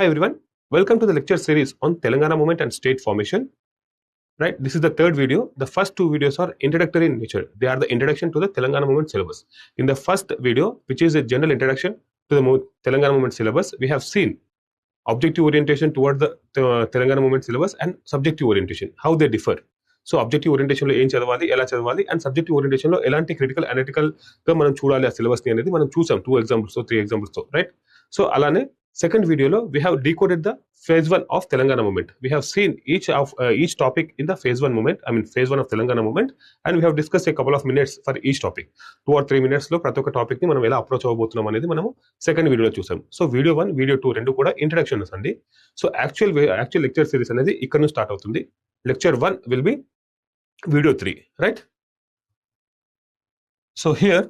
Hi everyone, welcome to the lecture series on Telangana movement and state formation. Right, this is the third video. The first two videos are introductory in nature. They are the introduction to the Telangana movement syllabus. In the first video, which is a general introduction to the Telangana movement syllabus, we have seen objective orientation toward the Telangana movement syllabus and subjective orientation, how they differ. So objective ఓరియంటేషన్లో ఏం చదవాలి, ఎలా చదవాలి, and subjective ఓరియంటేషన్లో ఎలాంటి critical అనలిటికల్గా మనం చూడాలి ఆ సిలబస్ని అనేది మనం చూసాం 2 ఎగ్జాంపుల్స్తో 3 ఎగ్జాంపుల్స్తో, రైట్. సో అలానే సెకండ్ వీడియోలో we have decoded the phase 1 of Telangana movement. We have seen each topic in the phase 1 movement, phase 1 of Telangana movement, and we have discussed a couple of minutes for each topic. 2 or 3 minutes లో ప్రతి ఒక్క topic ని మనం ఎలా approach అవ్వబోతున్నాం అనేది మనము second వీడియోలో చూసాం. సో వీడియో 1, వీడియో 2 రెండు కూడా ఇంట్రడక్షన్స్ అండి. సో యాక్చువల్ లెక్చర్ సిరీస్ అనేది ఇక్కడ నుంచి స్టార్ట్ అవుతుంది. Lecture 1 will be video 3, right. So here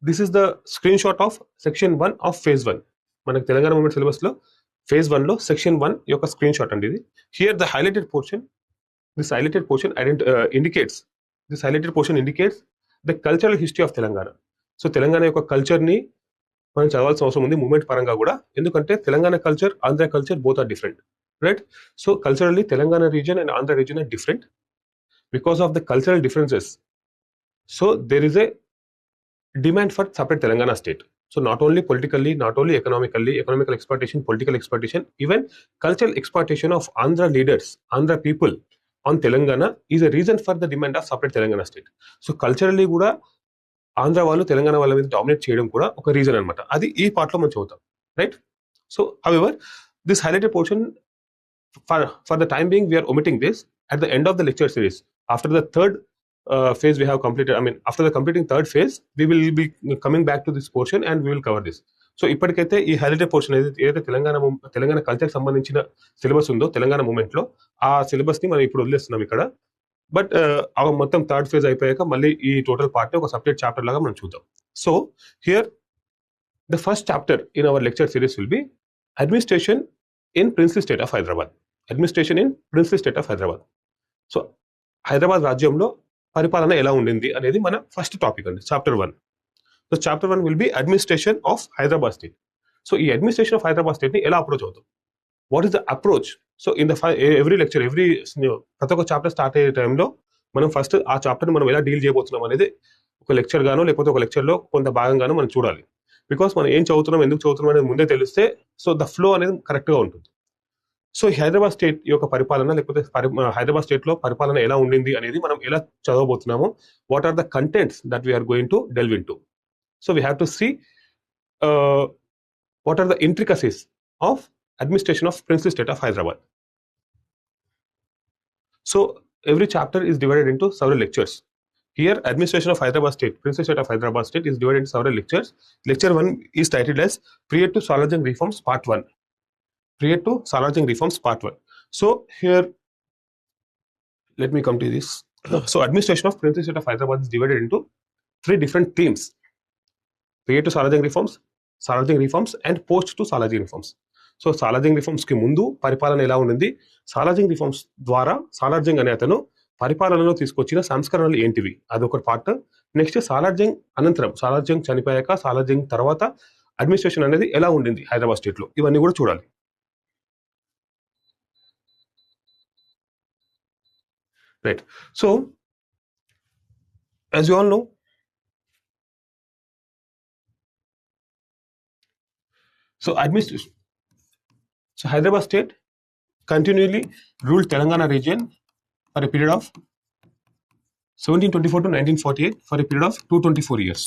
this is the screen shot of section 1 of phase 1. మనకి తెలంగాణ మూవ్మెంట్ సిలబస్ లో phase 1 లో సెక్షన్ 1 యొక్క స్క్రీన్ షాట్ అండి ఇది. Here the highlighted portion, this highlighted portion indicates the cultural history of Telangana. So Telangana యొక్క culture ని మనం చదవాల్సిన అవసరం ఉంది మూవ్మెంట్ పరంగా కూడా, ఎందుకంటే Telangana culture, Andhra culture both are different, right. So culturally Telangana region and Andhra region are different because of the cultural differences. So there is a demand for separate Telangana state. So not only politically, not only economical exploitation, political exploitation, even cultural exploitation of Andhra leaders, Andhra people on Telangana is a reason for the demand of separate Telangana state. So culturally kuda Andhra vallu Telangana valla మీద dominate చేయడం కూడా ఒక reason అన్నమాట. అది ఈ part లో మనం చదువుతాం, right. So however this highlighted portion for the time being we are omitting this at the end of the lecture series. After the third phase we have completed, after the completing third phase we will be coming back to this portion and we will cover this. So ఇప్పటికైతే ఈ highlighted portion ఏదైతే Telangana culture సంబంధించిన syllabus ఉందో Telangana movement లో, ఆ syllabus ని మనం ఇప్పుడు వదిలేస్తున్నాం ఇక్కడ. బట్ మొత్తం థర్డ్ ఫేజ్ అయిపోయాక మళ్ళీ ఈ టోటల్ పార్ట్ ని ఒక సపరేట్ చాప్టర్ లాగా మనం చూద్దాం. So here the first chapter in our lecture series will be administration in princely state of Hyderabad. So Hyderabad రాజ్యంలో పరిపాలన ఎలా ఉండింది అనేది మన ఫస్ట్ టాపిక్ అండి, chapter 1. So chapter 1 will be administration of Hyderabad state. So ఈ అడ్మినిస్ట్రేషన్ ఆఫ్ హైదరాబాద్ స్టేట్ ని ఎలా అప్రోచ్ అవుతాం, what is the approach. So in the every lecture, ప్రతి ఒక్క చాప్టర్ స్టార్ట్ అయ్యే టైంలో మనం ఫస్ట్ ఆ చాప్టర్ని మనం ఎలా డీల్ చేయబోతున్నాం అనేది ఒక లెక్చర్ గానో లేకపోతే ఒక లెక్చర్లో కొంత భాగంగానో మనం చూడాలి. బికాస్ మనం ఏం చదువుతున్నాం, ఎందుకు చదువుతున్నాం అనేది ముందే తెలిస్తే సో ద ఫ్లో అనేది కరెక్ట్గా ఉంటుంది. సో హైదరాబాద్ స్టేట్ యొక్క పరిపాలన లేకపోతే హైదరాబాద్ స్టేట్ లో పరిపాలన ఎలా ఉండింది అనేది మనం ఎలా చదవబోతున్నామో, what are the contents that we're going to delve into. So we have to see what are the intricacies of administration of princely state of Hyderabad. So every chapter is divided into several lectures. Here administration of Hyderabad state, princely state of Hyderabad state is divided into several lectures. Lecture 1 is titled as Prior to Salajang Reforms Part 1. Prior to Salajang Reforms Part 1. So here, let me come to this. So administration of princely state of Hyderabad is divided into 3 different themes: prior to Salajang reforms and post to Salajang reforms. So Salajang reforms కి ముందు పరిపాలన ఎలా ఉండింది, Salajang reforms ద్వారా సాలార్జంగ్ అనే అతను పరిపాలనలో తీసుకొచ్చిన సంస్కరణలు ఏంటివి, అదొక పార్ట్. నెక్స్ట్ సాలార్జంగ్ అనంతరం, సాలార్జంగ్ చనిపోయాక సాలార్జంగ్ తర్వాత అడ్మినిస్ట్రేషన్ అనేది ఎలా ఉండింది హైదరాబాద్ స్టేట్ లో, ఇవన్నీ కూడా చూడాలి. Right. So, as you all know, administration. So Hyderabad state continually ruled Telangana region for a period of 1724 to 1948 for a period of 224 years.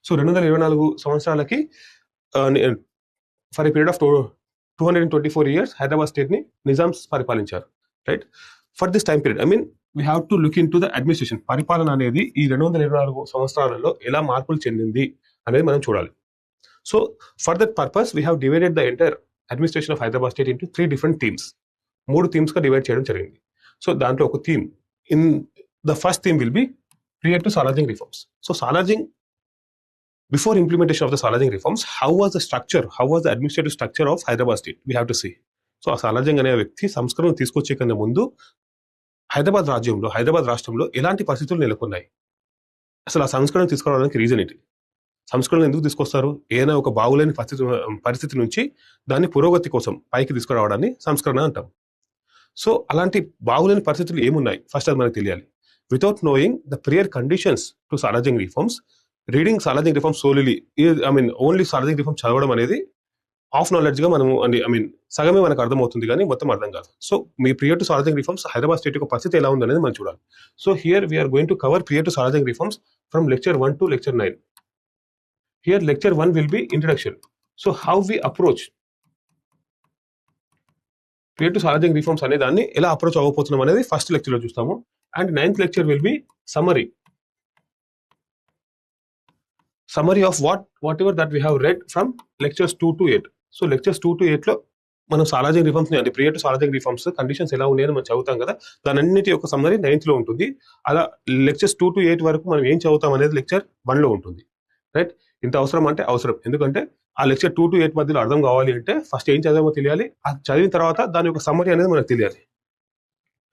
So 224 సంవత్సరాలకి for a period of 224 years Hyderabad state ni Nizams పరిపాలించారు, right. For this time period we have to look into the administration. పరిపాలన అనేది ఈ 224 సంవత్సరాలలో ఎలా మార్పులు చెందింది అనేది మనం చూడాలి. So for that purpose we have divided the entire administration of Hyderabad state into 3 different themes. 3 themes గా డివైడ్ చేయడం జరిగింది. సో దాంట్లో ఒక theme, in the first theme will B prior to Salajang reforms. So Salajang, before implementation of the Salajang reforms, how was the administrative structure of Hyderabad state, we have to see. So ఆ సాలార్జంగ్ అనే వ్యక్తి సంస్కరణ తీసుకొచ్చే కన్నా ముందు హైదరాబాద్ రాష్ట్రంలో ఎలాంటి పరిస్థితులు నెలకొన్నాయి, అసలు ఆ సంస్కరణ తీసుకురావడానికి రీజన్ ఏంటి. సంస్కరణలు ఎందుకు తీసుకొస్తారు? ఏదైనా ఒక బాగులేని పరిస్థితి నుంచి దాన్ని పురోగతి కోసం పైకి తీసుకురావడాన్ని సంస్కరణ అంటాం. సో అలాంటి బాగులేని పరిస్థితులు ఏమున్నాయి ఫస్ట్ అది మనకు తెలియాలి. Without knowing the prior conditions to Salar Jung reforms, reading Salarjung reforms solely only Salarjung reform చదవడం అనేది ఆఫ్ నాలెడ్జ్ గా మనము సగమే మనకు అర్థమవుతుంది కానీ మొత్తం అర్థం కాదు. సో మీ prior to Salar Jung reforms Hyderabad state యొక్క పరిస్థితి ఎలా ఉంది అనేది మనం చూడాలి. So here we are going to cover prior to Salar Jung reforms from lecture 1 to lecture 9. Here lecture 1 will be introduction. So how we approach prior to Salar Jung reforms అనే దాన్ని ఎలా అప్రోచ్ అవ్వబోతున్నాం అనేది ఫస్ట్ లెక్చర్ లో చూస్తాము. And 9th lecture will be summary of what ever that we have read from lectures 2 to 8. So lectures 2 to 8 లో మనం Salar Jung reforms అంటే prior to Salar Jung reforms conditions ఎలా ఉన్నాయని మనం చదువుతాం కదా, దాని అన్నిటి యొక్క సమ్మరీ 9th లో ఉంటుంది. అలా లెక్చర్స్ 2 to 8 వరకు మనం ఏం చదువుతాం అనేది లెక్చర్ 1 లో ఉంటుంది. రైట్, ఇంత అవసరం అంటే అవసరం, ఎందుకంటే ఆ లెక్చర్ 2 to 8 మధ్యలో అర్థం కావాలి అంటే ఫస్ట్ ఏం చదివామో తెలియాలి, అది చదివిన తర్వాత దాని యొక్క సమ్మరీ అనేది మనకు తెలియాలి.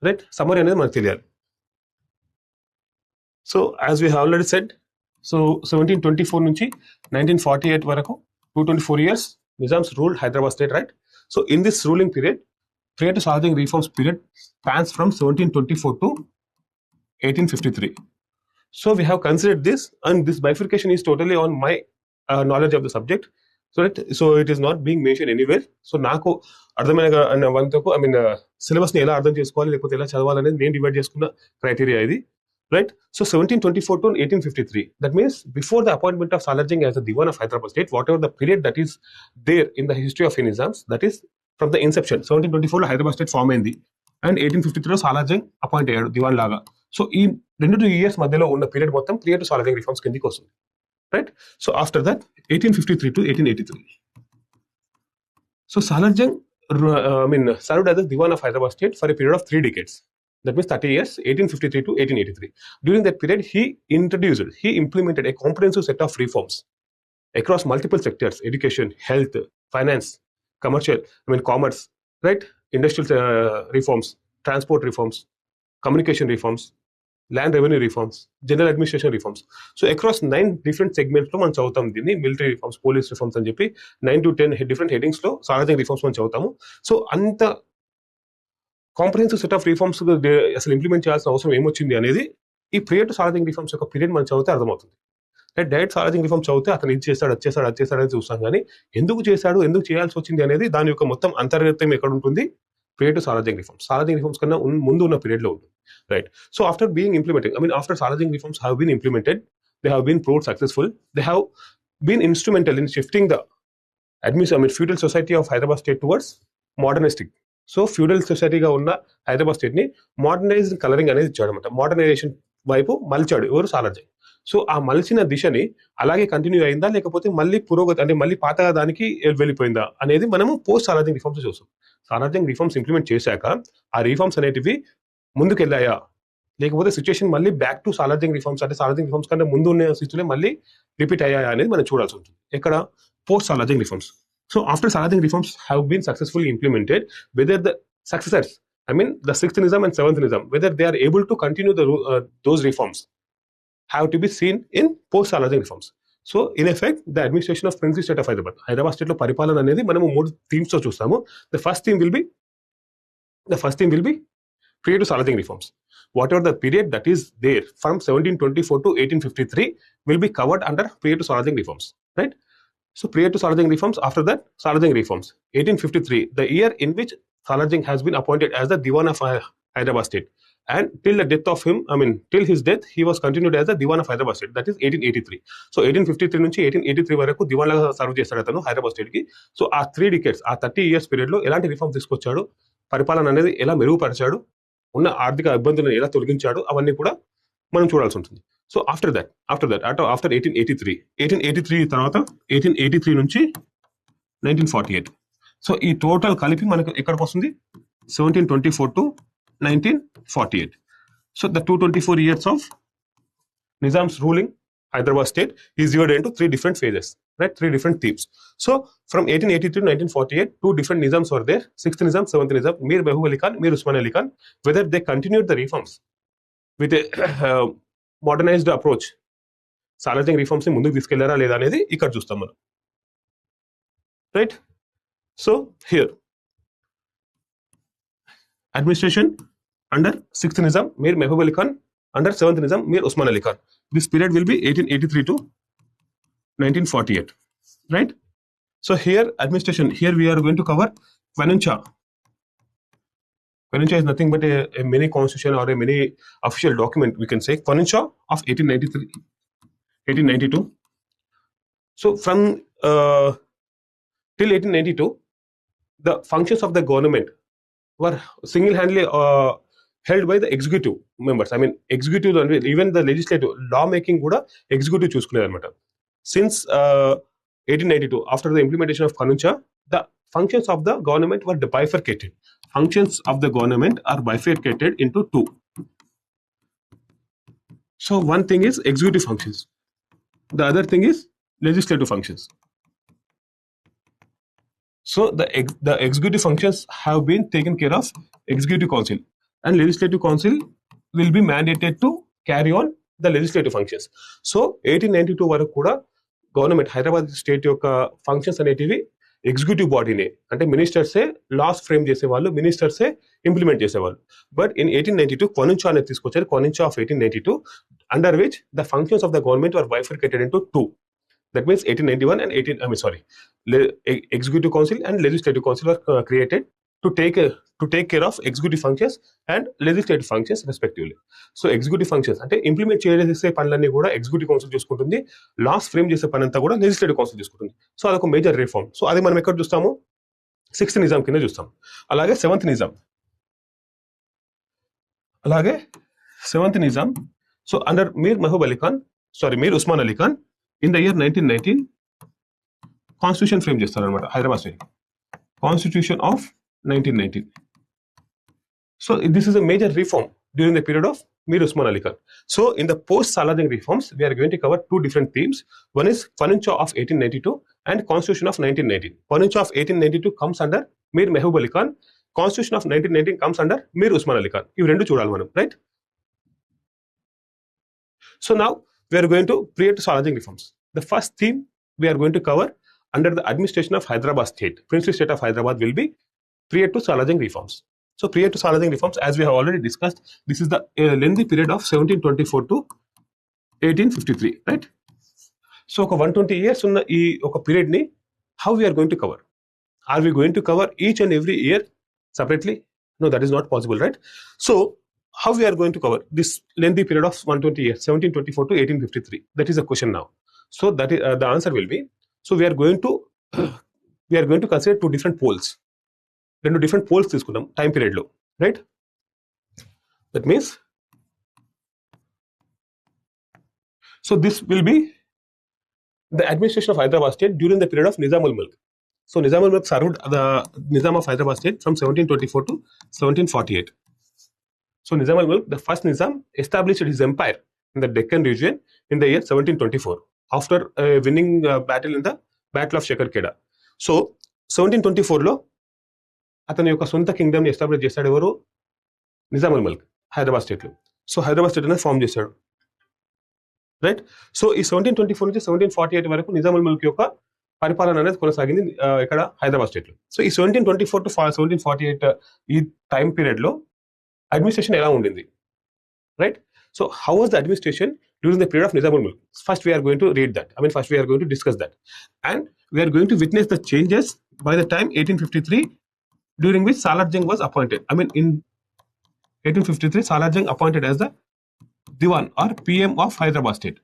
రైట్, సమ్మరీ అనేది మనకు తెలియాలి. So as we have already said, so 1724 నుంచి 1948 వరకు 224 years Nizams ruled Hyderabad state. Right, so in this ruling period prior to Salar Jung reforms period spans from 1724 to 1853. So we have considered this, and this bifurcation is totally on my knowledge of the subject. So it is not being mentioned anywhere. So నాకు అర్థమైన వంతకు syllabus ని ఎలా అర్థం చేసుకోవాలి లేకపోతే ఎలా చదవాలనేది నేను divide చేసుకున్న క్రైటీరియా ఇది. Right, so 1724 to 1853, that means before the appointment of Salarjung as the Diwan of Hyderabad state, whatever the period that is there in the history of Nizams, that is from the inception. 1724 లో Hyderabad state form అయింది and 1853 లో Salar Jung appoint అయ్యాడు దివాన్ లాగా. So ఈ 2 years మధ్యలో ఉన్న period మొత్తం prior to Salar Jung reforms కిందకి వస్తుంది. Right, so after that 1853 to 1883. So Salarjung served as the Diwan of Hyderabad state for a period of 3 decades. That means 30 years, 1853 to 1883. During that period, he implemented a comprehensive set of reforms across multiple sectors: education, health, finance, commerce, right, industrial reforms, transport reforms, communication reforms, land revenue reforms, general administration reforms. So across 9 different segments లో మనం చదువుతాం దీన్ని. Military reforms, police reforms అని చెప్పి 9 to 10 different headings లో Salar Jung reforms మనం చదువుతాము. So అంత కాంప్రహెన్సివ్ సెట్ ఆఫ్ రిఫార్మ్స్ అసలు ఇంప్లిమెంట్ చేయాల్సిన అవసరం ఏమొచ్చింది అనేది ఈ ప్రియర్ టు సాలార్జింగ్ రిఫార్మ్స్ యొక్క పీరియడ్ మనం చదివితే అర్థమవుతుంది. డైరెక్ట్ సాలార్జింగ్ రిఫార్మ్ చదివితే అతను ఇది చేశాడు, అది చేశాడు అనేది చూస్తాం, కానీ ఎందుకు చేశాడు, ఎందుకు చేయాల్సి వచ్చింది అనేది దాని యొక్క మొత్తం అంతర్గతం ఎక్కడ ఉంటుంది? Prior to Salar Jung reforms, Salar Jung reforms కన్నా ముందు ఉన్న పీరియడ్ లో ఉంటుంది. Right, so after being implemented, after Salar Jung reforms have been implemented, they have been proved successful, they have been instrumental in shifting the feudal society of Hyderabad state towards modernistic. So feudal సొసైటీగా ఉన్న Hyderabad state ని modernized colouring అనేది ఇచ్చాడు అనమాట. Modernisation వైపు మలిచాడు ఎవరు? Salar Jung. So ఆ మలిచిన దిశని అలాగే కంటిన్యూ అయిందా లేకపోతే మళ్ళీ పురోగతి అంటే మళ్ళీ పాత దానికి వెళ్ళిపోయిందా అనేది మనము పోస్ట్ సాలార్జింగ్ రిఫార్మ్స్ చూస్తాం. సాలార్జింగ్ రిఫార్మ్స్ ఇంప్లిమెంట్ చేశాక ఆ రిఫార్మ్స్ అనేటివి ముందుకు వెళ్ళాయా లేకపోతే సిచ్యుయేషన్ మళ్ళీ బ్యాక్ టు సాలార్జింగ్ రిఫార్మ్స్ అంటే సాలార్జింగ్ రిఫార్మ్స్ కంటే ముందు ఉన్న సిచ్యువేషన్ మళ్ళీ రిపీట్ అయ్యాయా అనేది మనం చూడాల్సి ఉంటుంది. ఎక్కడ? Post Salar Jung reforms. So after Salarjung reforms have been successfully implemented, whether the successors, the 6th Nizam and 7th Nizam, whether they are able to continue those reforms have to be seen in post Salarjung reforms. So in effect, the administration of princely state of Hyderabad state lo paripalana anedi manamu 3 themes lo chustamu. The first theme will be prior to Salarjung reforms. Whatever the period that is there from 1724 to 1853 will be covered under prior to Salarjung reforms, right? So prior to Salarjung reforms, after that Salarjung reforms, 1853, the year in which Salarjung has been appointed as the Diwan of Hyderabad state, and till the death of him, till his death, he was continued as the Diwan of Hyderabad state, that is 1883. So 1853 నుంచి 1883 వరకు దివాన్ లాగా serve చేస్తాడు అతను Hyderabad state కి. So ఆ 3 decades, ఆ 30 years period లో ఎలాంటి రిఫార్మ్స్ తీసుకొచ్చాడు, పరిపాలన అనేది ఎలా మెరుగుపరిచాడు, ఉన్న ఆర్థిక ఇబ్బందులను ఎలా తొలగించాడు, అవన్నీ కూడా మనం చూడాల్సి ఉంటుంది. సో ఆఫ్టర్ 1883 తర్వాత 1883 నుంచి 1948, సో ఈ టోటల్ కలిపి మనకు ఎక్కడికి వస్తుంది? 1724 to 1948. So the 224 years of Nizam's ruling Hyderabad state is divided into 3 different phases, right? 3 different themes. So from 1883 to 1948, 2 different Nizams were there: 6th Nizam, 7th Nizam, Mir Mehboob Ali Khan, Mir Usman Ali Khan. Whether they continued the reforms with a modernized approach Salarjung reforms ని ముందుకు తీసుకెళ్లారా లేదా అనేది ఇక్కడ చూస్తాం మనం, రైట్. So here administration under 6th Nizam, Mir Mehboob Ali Khan, under 7th Nizam, Mir Usman Ali Khan. This period will be 1883 to 1948, right? So here administration, here we are going to cover Kwanuncha. Kwanuncha is nothing but a mini constitution or a mini official document, we can say. Kwanuncha of 1892. So from till 1892, the functions of the government were single-handedly held by the executive members. I mean, executive and even the legislative, law-making kuda executive chooskunedu anamata. Since 1892, after the implementation of Kwanuncha, the functions of the government were bifurcated. Functions of the government are bifurcated into two. So one thing is executive functions. The other thing is legislative functions. So the executive functions have been taken care of Executive Council, and Legislative Council will be mandated to carry on the legislative functions. So 1892 వరకు కూడా government Hyderabad state యొక్క functions అనేటివి executive బాడీనే, అంటే మినిస్టర్సే loss frame చేసేవాళ్ళు, మినిస్టర్సే implement చేసేవాళ్ళు. But in 1892 Kwanuncha అనేది తీసుకొచ్చారు, Kwanuncha of 1892, under which the functions of the government were bifurcated into two. That means 1891 and Executive Council and Legislative Council were created to take care of executive functions and legislative functions respectively. So executive functions అంటే implement చేసే పనులన్నీ కూడా executive council చూసుకుంటుంది, loss frame చేసే పని అంతా కూడా legislative council చూసుకుంటుంది. సో అదొక మేజర్ రిఫార్మ్. సో అది మనం ఎక్కడ చూస్తాము, 6th నిజాం కింద చూస్తాం. అలాగే 7th Nizam, so under Mir Usman Ali Khan in the year 1919 constitution frame చేస్తారనమాట Hyderabad state, constitution of 1919. So this is a major reform during the period of Mir Usman Ali Khan. So in the post Salarjung reforms, we are going to cover two different themes. One is Kwanuncha of 1892 and Constitution of 1919. Kwanuncha of 1892 comes under Mir Mehboob Ali Khan. Constitution of 1919 comes under Mir Usman Ali Khan. ఇవి రెండు చూడాలి మనం, right? So now we are going to create Salarjung reforms. The first theme we are going to cover under the administration of Hyderabad state, princely state of Hyderabad, will be prior to Salarjung reforms. So prior to Salarjung reforms, as we have already discussed, this is the lengthy period of 1724 to 1853, right? So ఒక 120 years ఉన్న ఈ ఒక period ని how we are going to cover? Are we going to cover each and every year separately? No, that is not possible, right? So how we are going to cover this lengthy period of 120 years, 1724 to 1853? That is a question now. So that is, the answer will be, so we are going to consider two different poles. Two different poles తీసుకుందాం time period లో, right? That means, so this will be the administration of Hyderabad state during the period of Nizam al-Mulk. So Nizam al-Mulk served the Nizam of Hyderabad state from 1724 to 1748. So Nizam al-Mulk, the first Nizam, established his empire in the Deccan region in the year 1724 after winning battle in the Battle of Shekhar Kheda. So 1724 లో అతని యొక్క సొంత Kingdom ని establish చేశాడు ఎవరు? Nizam ul మల్క్, Hyderabad state లో. So Hyderabad state అనేది form చేశాడు, రైట్? సో ఈ 1724 నుంచి 1748 వరకు నిజాం అల్ మల్క్ యొక్క పరిపాలన అనేది కొనసాగింది ఇక్కడ హైదరాబాద్ స్టేట్ లో. సో ఈ 1724 టు 1748 ఈ టైం పీరియడ్ లో అడ్మినిస్ట్రేషన్ ఎలా ఉండింది, right? So how was the administration during the period of Nizam ul Mulk? First we are going to read that. First we are going to discuss that, and we are going to witness the changes by the time 1853, during which Salarjung was appointed. In 1853, Salarjung appointed as the Diwan or PM of Hyderabad state.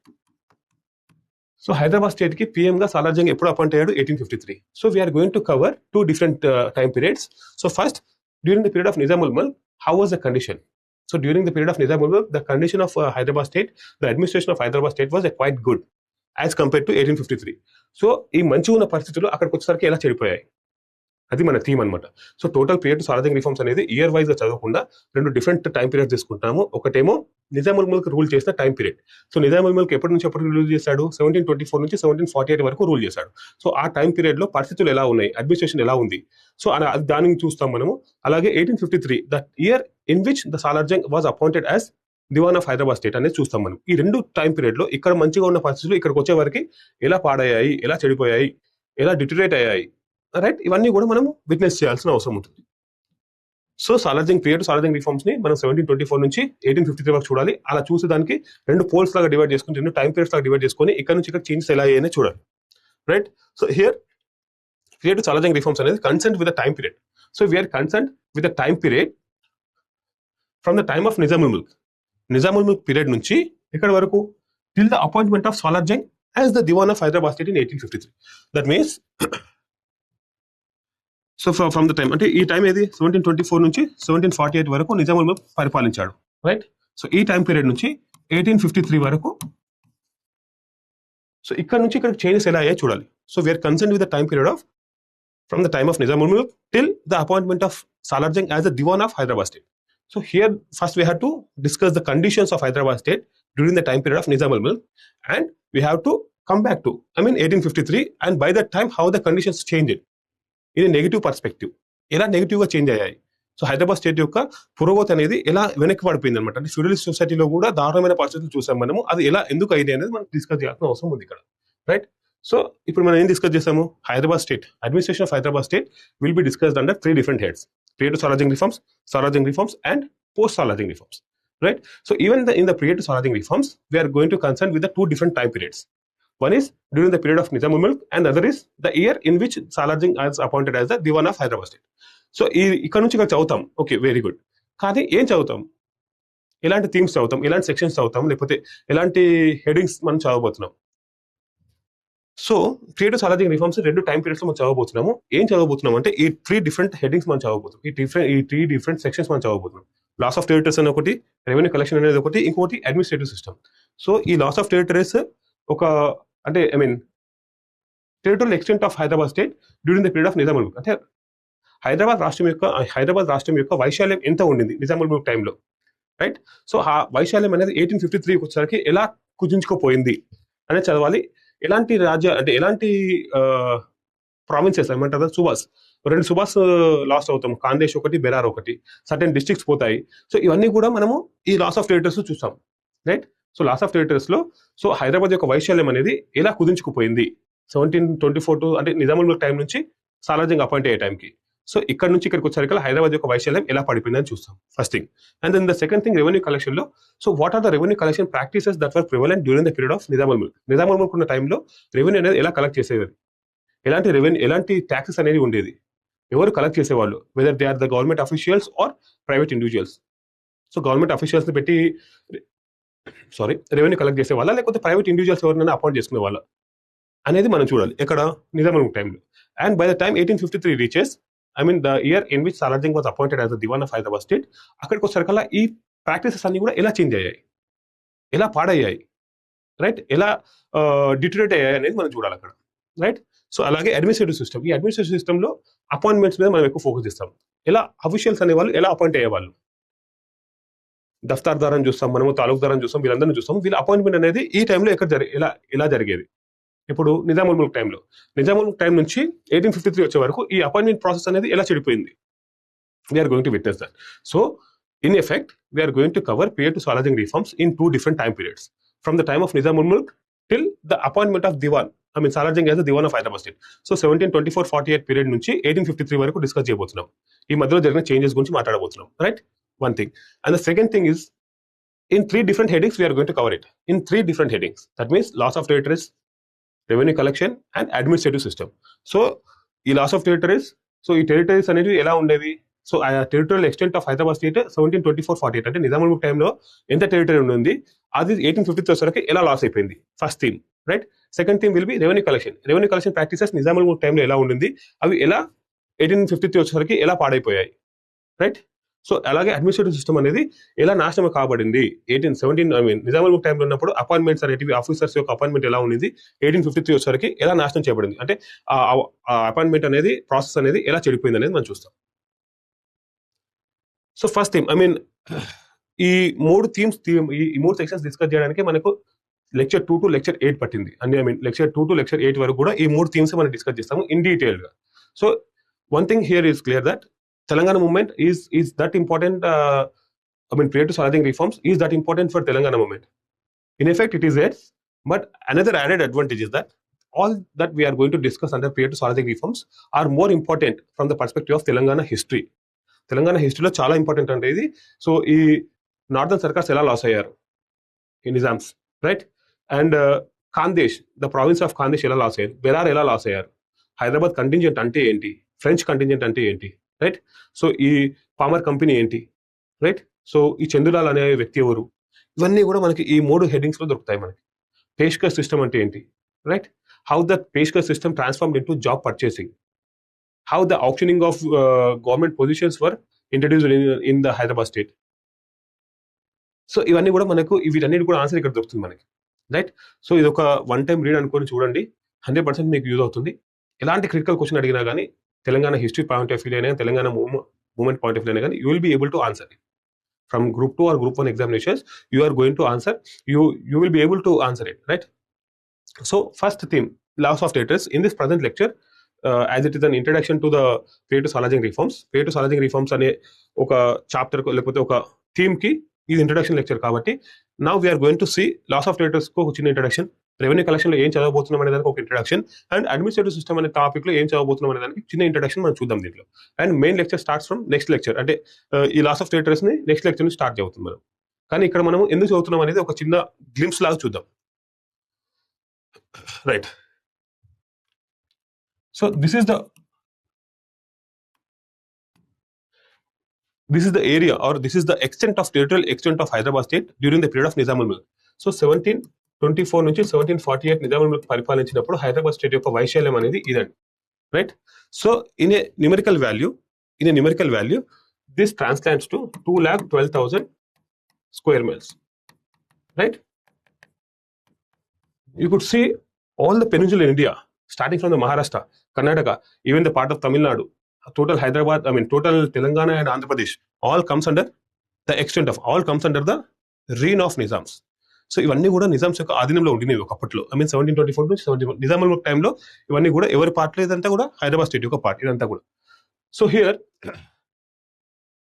So Hyderabad state ki PM ga Salarjung eppudu appoint ayyadu? 1853. So we are going to cover two different time periods. So first, during the period of Nizam al-Mulk, how was the condition? So during the period of Nizam al-Mulk, the condition of Hyderabad state, the administration of Hyderabad state was quite good as compared to 1853. So ఈ మంచి ఉన్న పరిస్థితుల్లో అక్కడికి వచ్చేసరికి ఎలా చెడిపోయాయి, అది మన theme అనమాట. So total period Salarjung reforms అనేది ఇయర్ వైజ్ గా చదవకుండా రెండు డిఫరెంట్ టైం పీరియడ్స్ తీసుకుంటాము. ఒకటేమో నిజాం ఉల్ ముల్క్ రూల్ చేసిన time period. So Nizam ul Mulk ఎప్పటి నుంచి ఎప్పటికి రూల్ చేశాడు? 1724 నుంచి 1748 వరకు రూల్ చేశాడు. సో ఆ టైం పీరియడ్ లో పరిస్థితులు ఎలా ఉన్నాయి, అడ్మినిస్ట్రేషన్ ఎలా ఉంది, సో దానిని చూస్తాం మనము. అలాగే 1853, the year in which the Salarjung was appointed as Diwan of Hyderabad state అనేది చూస్తాం మనం. ఈ రెండు టైం పీరియడ్ లో ఇక్కడ మంచిగా ఉన్న పరిస్థితులు ఇక్కడికి వచ్చే వరకు ఎలా పాడయ్యాయి, ఎలా చెడిపోయాయి, ఎలా డిటరేట్ అయ్యాయి, రైట్, ఇవన్నీ కూడా మనం విట్నెస్ చేయాల్సిన అవసరం ఉంటుంది. So Salar Jung period, Salar Jung reforms ని మనం 1724 నుంచి 1853 వరకు చూడాలి. అలా చూసి దానికి రెండు పోల్స్ లాగా డివైడ్ చేసుకుని, రెండు టైం పీరియడ్స్ లాగా డివైడ్ చేసుకొని ఇక్కడ నుంచి ఇక్కడ చేంజెస్ ఎలా అయ్యాయని చూడాలి, right. So here period Salar Jung reforms అనేది concern with the time period. So we're concern with the time period from the time of Nizamul Mulk. Nizamul Mulk period నుంచి ఇక్కడ వరకు till the appointment of Salar Jung as the Diwan of Hyderabad state in 1853. That means so from the time అంటే ఈ time ఏది 1724 నుంచి 1748 వరకు నిజాముల్ ముల్క్ పరిపాలించాడు, right. So ఈ టైం పీరియడ్ నుంచి 1853 వరకు, సో ఇక్కడ నుంచి ఇక్కడ చేంజెస్ ఎలా అయ్యాయి చూడాలి. So we're concern with the time period of from the time of Nizamul Mulk till the appointment of Salarjung as the Diwan of Hyderabad state. So here first we have to discuss the conditions of Hyderabad state during the time period of Nizamul Mulk, and we have to come back to 1853, and by that time how the conditions changed in a negative perspective, ఎలా negative గా change అయ్యాయి. So Hyderabad state యొక్క పురోగతి అనేది ఎలా వెనక్కి పడిపోయింది అనమాట. అంటే ఫ్యూడలిస్ట్ సొసైటీలో కూడా దారుణమైన పరిస్థితులు చూసాం మనము. అది ఎలా ఎందుకు అయింది అనేది మనం డిస్కస్ చేయాల్సిన అవసరం ఉంది ఇక్కడ, రైట్. సో ఇప్పుడు మనం ఏం డిస్కస్ చేసాము, Hyderabad state administration of Hyderabad state will be discussed under 3 different heads: prior to Salarjung reforms and post Salarjung reforms, right. So even in the prior to Salarjung reforms we are going to concern with the 2 different time periods. One is during the period of Nizamul Mulk, and the other is the year in which Salarjung is appointed as the Diwan of Hyderabad state. So ఇక్కడ నుంచి ఇక్కడ చదువుతాం, okay, very good. కానీ ఏం చదువుతాం, ఎలాంటి themes చదువుతాం, ఎలాంటి సెక్షన్స్ చదువుతాం, లేకపోతే ఎలాంటి హెడింగ్స్ మనం చదవబోతున్నాం. So prior to Salar Jung reforms 2 time periods లో మనం చదవబోతున్నాము. ఏం చదవబోతున్నాం అంటే ఈ 3 different హెడింగ్స్ మనం చదవబోతున్నాం, ఈ 3 different సెక్షన్స్ మనం చదవబోతున్నాం. లాస్ ఆఫ్ టెరిటరీస్ అని ఒకటి, రెవెన్యూ కలెక్షన్ అనేది ఒకటి, ఇంకోటి అడ్మినిస్ట్రేటివ్ సిస్టమ్. సో ఈ లాస్ ఆఫ్ టెరిటరీస్ ఒక అంటే territorial extent of Hyderabad state during the period of Nizamul Mulk. అంటే హైదరాబాద్ రాష్ట్రం యొక్క వైశాల్యం ఎంత ఉండింది నిజాముల్ ముల్క్ టైంలో, రైట్. సో ఆ వైశాల్యం అనేది 1853 వచ్చేసరికి ఎలా కుదించుకోపోయింది అనేది చదవాలి. ఎలాంటి ఎలాంటి ప్రావిన్సెస్ ఏమంటారు, సుబాస్, 2 సుబాస్ లాస్ట్ అవుతాం, కాందేశ్ ఒకటి, బెరార్ ఒకటి, సర్టెన్ డిస్ట్రిక్ట్స్ పోతాయి. సో ఇవన్నీ కూడా మనము ఈ లాస్ ఆఫ్ టెరిటరీస్ చూస్తాం, right. So loss of territories లో సో హైదరాబాద్ యొక్క వైశాల్యం అనేది ఎలా కుదించుకుపోయింది 1724 అంటే నిజాముల్ ముల్క్ టైం నుంచి సాలార్జంగ్ అపాయింట్ అయ్యే టైంకి. సో ఇక్కడ నుంచి ఇక్కడికి వచ్చేసరికి హైదరాబాద్ యొక్క వైశాల్యం ఎలా పడిపోయిందని చూస్తాం, first thing. And then the second thing, revenue collection లో so what are the revenue collection practices that were prevalent during the period of Nizamul Mulk. Nizamul Mulk ఉన్న టైంలో రెవెన్యూ అనేది ఎలా కలెక్ట్ చేసేది, ఎలాంటి ట్యాక్సెస్ అనేది ఉండేది, ఎవరు కలెక్ట్ చేసేవాళ్ళు, whether they are the government officials or private individuals. So government officials ని పెట్టి రెవెన్యూ కలెక్ట్ చేసే వాళ్ళ, లేకపోతే ప్రైవేట్ ఇండివిజువల్స్ ఎవరైనా అపాయింట్ చేసుకునే వాళ్ళ అనేది మనం చూడాలి ఎక్కడ నిజాముల్ ముల్క్ టైంలో. And by the time 1853 reaches the year in which Salarjung was appointed as the Diwan of Hyderabad state, అక్కడికి వచ్చేసరికల్లా ఈ ప్రాక్టీసెస్ అన్ని కూడా ఎలా చేంజ్ అయ్యాయి, ఎలా పాడయ్యాయి, రైట్, ఎలా డిటరేట్ అయ్యాయి అనేది మనం చూడాలి అక్కడ, రైట్. సో అలాగే అడ్మినిస్ట్రేటివ్ సిస్టమ్, ఈ అడ్మినిస్ట్రేటివ్ సిస్టమ్ లో అపాయింట్మెంట్స్ మీద మనం ఎక్కువ ఫోకస్ చేస్తాం. ఎలా అఫీషియల్స్ అనేవాళ్ళు ఎలా అపాయింట్ అయ్యేవాళ్ళు, దఫ్తార్దార్ అని చూస్తాం మనము, తాలూక్దార్ అని చూస్తాం, వీళ్ళందరినీ చూస్తాం. వీళ్ళ అపాయింట్మెంట్ అనేది ఈ టైంలో ఎలా జరిగేది. ఇప్పుడు నిజాముల్ ముల్క్ టైంలో, నిజాముల్ ముల్క్ టైం నుంచి 1853 వచ్చే వరకు ఈ అపాయింట్మెంట్ ప్రాసెస్ అనేది ఎలా చెడిపోయింది, we're going to witness that. So in effect we're going to cover period to Salar Jung reforms in 2 different time periods from the time of Nizamul Mulk till the appointment of Diwan Salar Jung as the Diwan of Hyderabad state. So 1724-48 period నుంచి 1853 వరకు discuss చేయబోతున్నాం. ఈ మధ్యలో జరిగిన changes గురించి మాట్లాడబోతున్నాం, right, one thing. And the second thing is in 3 different headings we are going to cover it in 3 different headings. That means loss of territories, revenue collection and administrative system. So ఈ loss of territories, so ఈ territories అనేవి ఎలా ఉండేవి, so ఆ territorial extent of Hyderabad state 1724-48 అంటే నిజాముల్ ముల్క్ టైంలో ఎంత territory ఉంది, అది 1853 వచ్చేసరికి ఎలా లాస్ అయిపోయింది, first theme, right. Second theme will be revenue collection practices Nizamul Mulk టైంలో ఎలా ఉండింది, అవి ఎలా 1853 వచ్చేసరికి ఎలా పాడైపోయాయి, రైట్. సో అలాగే అడ్మినిస్ట్రేటివ్ సిస్టమ్ అనేది ఎలా నాశనం కాబడింది, 1817 నిజాముల్ ముల్క్ టైంలో ఉన్నప్పుడు అపాయింట్మెంట్స్ అనేటివి, ఆఫీసర్స్ యొక్క అపాయింట్మెంట్ ఎలా ఉంది, 1853 వచ్చేసరికి ఎలా నాశనం చేయబడింది, అంటే ఆ అపాయింట్మెంట్ అనేది ప్రాసెస్ అనేది ఎలా చెడిపోయింది అనేది మనం చూస్తాం. సో ఫస్ట్ థీమ్ ఈ 3 థీమ్స్ ఈ 3 సెక్షన్స్ డిస్కస్ చేయడానికి మనకు లెక్చర్ 2 to లెక్చర్ 8 పట్టింది. అంటే లెక్చర్ 2 to లెక్చర్ 8 వరకు కూడా ఈ 3 థీమ్స్ మనం డిస్కస్ చేస్తాము ఇన్ డీటెయిల్ గా. So one thing here is clear that Telangana movement is that important prior to Salajing reforms is that important for Telangana movement? In effect, it is yes, but another added advantage is that all that we are going to discuss under prior to Salajing reforms are more important from the perspective of Telangana history. Telangana హిస్టరీలో చాలా important అంటే ఇది. So ఈ northern Circars ఎలా loss అయ్యారు ఈ Nizams, right? And Khandesh, the province of Khandesh ఎలా loss అయ్యారు, బెరార్ ఎలా లాస్ అయ్యారు, హైదరాబాద్ కంటింజెంట్ అంటే ఏంటి, ఫ్రెంచ్ కంటింజెంట్ అంటే ఏంటి, రైట్? సో ఈ పామర్ కంపెనీ ఏంటి, రైట్? సో ఈ చందులాల్ అనే వ్యక్తి ఎవరు, ఇవన్నీ కూడా మనకి ఈ 3 హెడ్డింగ్స్ లో దొరుకుతాయి మనకి. పేష్కర్ సిస్టమ్ అంటే ఏంటి, right? How the Peshkar system transformed into job purchasing, how the auctioning of government positions were introduced in the Hyderabad state. So ఇవన్నీ కూడా మనకు వీటన్నిటి కూడా ఆన్సర్ ఇక్కడ దొరుకుతుంది మనకి, రైట్? సో ఇది ఒక వన్ టైం రీడ్ అనుకొని చూడండి, 100% మీకు యూజ్ అవుతుంది. ఎలాంటి క్రిటికల్ క్వశ్చన్ అడిగినా కానీ Telangana history point of view అయినా Telangana movement point of view అయినా కానీ you will be able to answer it. From Group 2 or Group 1 examinations you are going to answer, you will be able to answer it, right? So first theme, laws of status. In this present lecture, as it is an introduction to the prior to Salajing reforms, prior to Salajing reforms అనే ఒక chapter లేకపోతే ఒక theme కి ఇది introduction lecture కాబట్టి now we are going to see loss of status కు ఒక చిన్న ఇంట్రడక్షన్, రెవెన్యూ కలెక్షన్ లో ఏం చదవబోతున్నాం అనే దానికి ఒక ఇంట్రడక్షన్, అండ్ అడ్మినిస్ట్రేటివ్ సిస్టమ్ అనే టాపిక్ లో ఏం చదవబోతున్నాం అనే దానికి చిన్న ఇంట్రడక్షన్ మనం చూద్దాం దీంట్లో. And main lecture starts from next lecture, అంటే ఈ లాస్ ఆఫ్ స్టేటస్ ని నెక్స్ట్ లెక్చర్ నుంచి స్టార్ట్ అవుతుంది మనం. కానీ ఇక్కడ మనం ఎందుకు చదువుతున్నాం అనేది ఒక చిన్న గ్లిమ్స్ లాగా చూద్దాం, right? So this is the area, or this is the extent of territorial extent of Hyderabad state during the period of Nizamul Mulk. So 1724 నుంచి 1748 నిజాముల్ ముల్క్ పరిపాలించినప్పుడు హైదరాబాద్ స్టేట్ యొక్క వైశాల్యం అనేది ఇదండి, right? So in a numerical value this translates to 2,12,000 square miles, right? You could see all the peninsula in India, starting from the Maharashtra, Karnataka, even the part of Tamil Nadu, total Hyderabad, total Telangana and Andhra Pradesh, all comes under the reign of Nizams. So ఇవన్నీ కూడా నిజామ్స్ యొక్క ఆధీనంలో ఉండినవి ఒకప్పట్లో. 1724 నుంచి 17 నిజాముల్ ముల్క్ టైంలో ఇవన్నీ కూడా ఎవరి పార్ట్లో, ఇదంతా కూడా హైదరాబాద్ స్టేట్ యొక్క పార్ట్ ఇదంతా కూడా. So here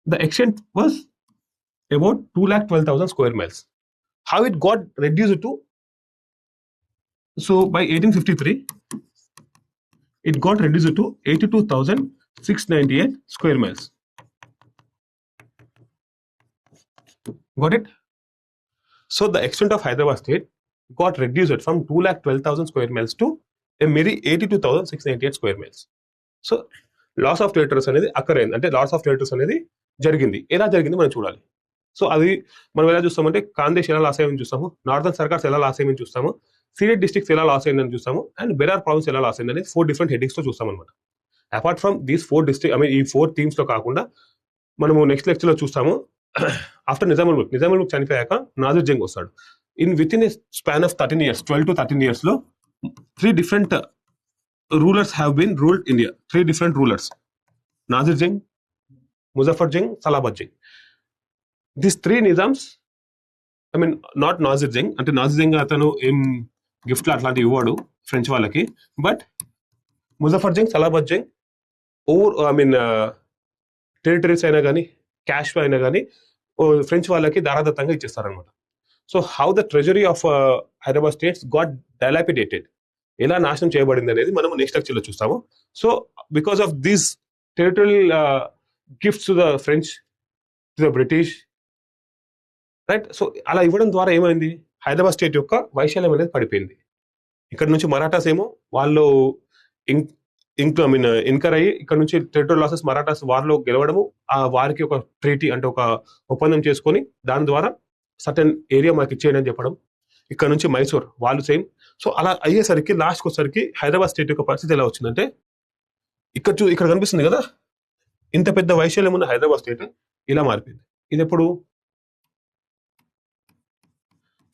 the extent was about 2,12,000 square miles. How it got reduced to, so by 1853 it got reduced to 82,698 square miles. Got it? So the extent of Hyderabad state got reduced from 2,12,000 square miles to a mere 82,698 square miles. So loss of territories అనేది occur అయింది, అంటే loss of territories అనేది జరిగింది. ఎలా జరిగింది మనం చూడాలి. So అది మనం ఎలా చూస్తామంటే ఖాందేశ్ ఎలా లాస్ అయ్యిందని చూస్తాము, నార్థన్ సర్కార్స్ ఎలా లాస్ అయ్యిందని చూస్తాము, సీడెడ్ డిస్ట్రిక్ట్స్ ఎలా లాస్ అయిందని చూస్తాము, అండ్ బెరార్ ప్రావిన్స్ ఎలా లాస్ అయిందని 4 డిఫరెంట్ హెడ్డింగ్స్ లో చూస్తాం అనమాట. అపార్ట్ ఫ్రమ్ దీస్ 4 డిస్ట్రిక్ట్, ఈ 4 థీమ్స్ లో కాకుండా మనము నెక్స్ట్ లెక్చర్ లో చూస్తాము. ఆఫ్టర్ నిజాముల్ ముల్క్ చనిపోయాక నాజిర్ జంగ్ వస్తాడు. With in a span of 13 years, 12 to 13 years లో 3 different rulers have been ruled India. 3 different rulers: Nazir Jang, Muzaffar Jang, Salabat Jang. These 3 Nizams, not Nazir Jang, అంటే Nazir Jang అతను ఏం గిఫ్ట్లు అట్లాంటివి ఇవ్వడు ఫ్రెంచ్ వాళ్ళకి, బట్ ముజఫర్ జంగ్, సలాబత్ జంగ్ టెరిటరీస్ అయినా కానీ క్యాష్ అయినా కానీ ఫ్రెంచ్ వాళ్ళకి దారాదత్తంగా ఇచ్చేస్తారనమాట. So how the treasury of Hyderabad states got dilapidated, ఎలా నాశనం చేయబడింది అనేది మనం నెక్స్ట్ లెక్చర్ లో చూస్తాము. So because of these territorial gifts to the French, to the British, right? So అలా ఇవ్వడం ద్వారా ఏమైంది, హైదరాబాద్ స్టేట్ యొక్క వైశాల్యం అనేది పడిపోయింది. ఇక్కడ నుంచి మరాఠాస్ ఏమో వాళ్ళు ఇన్కర్ అయ్యి ఇక్కడ నుంచి టెరిటరియల్ లాసెస్ మరాఠాస్ వారిలో గెలవడము, ఆ వారికి ఒక ట్రీటీ అంటే ఒక ఒప్పందం చేసుకొని దాని ద్వారా సర్టెన్ ఏరియా మనకి ఇచ్చేయడం అని చెప్పడం. ఇక్కడ నుంచి మైసూర్ వాళ్ళు సేమ్. సో అలా అయ్యేసరికి లాస్ట్కి వచ్చేసరికి హైదరాబాద్ స్టేట్ యొక్క పరిస్థితి ఎలా వచ్చిందంటే, ఇక్కడ కనిపిస్తుంది కదా ఇంత పెద్ద వైశాల్యం ఉన్న హైదరాబాద్ స్టేట్ ఇలా మారిపోయింది. ఇది ఎప్పుడు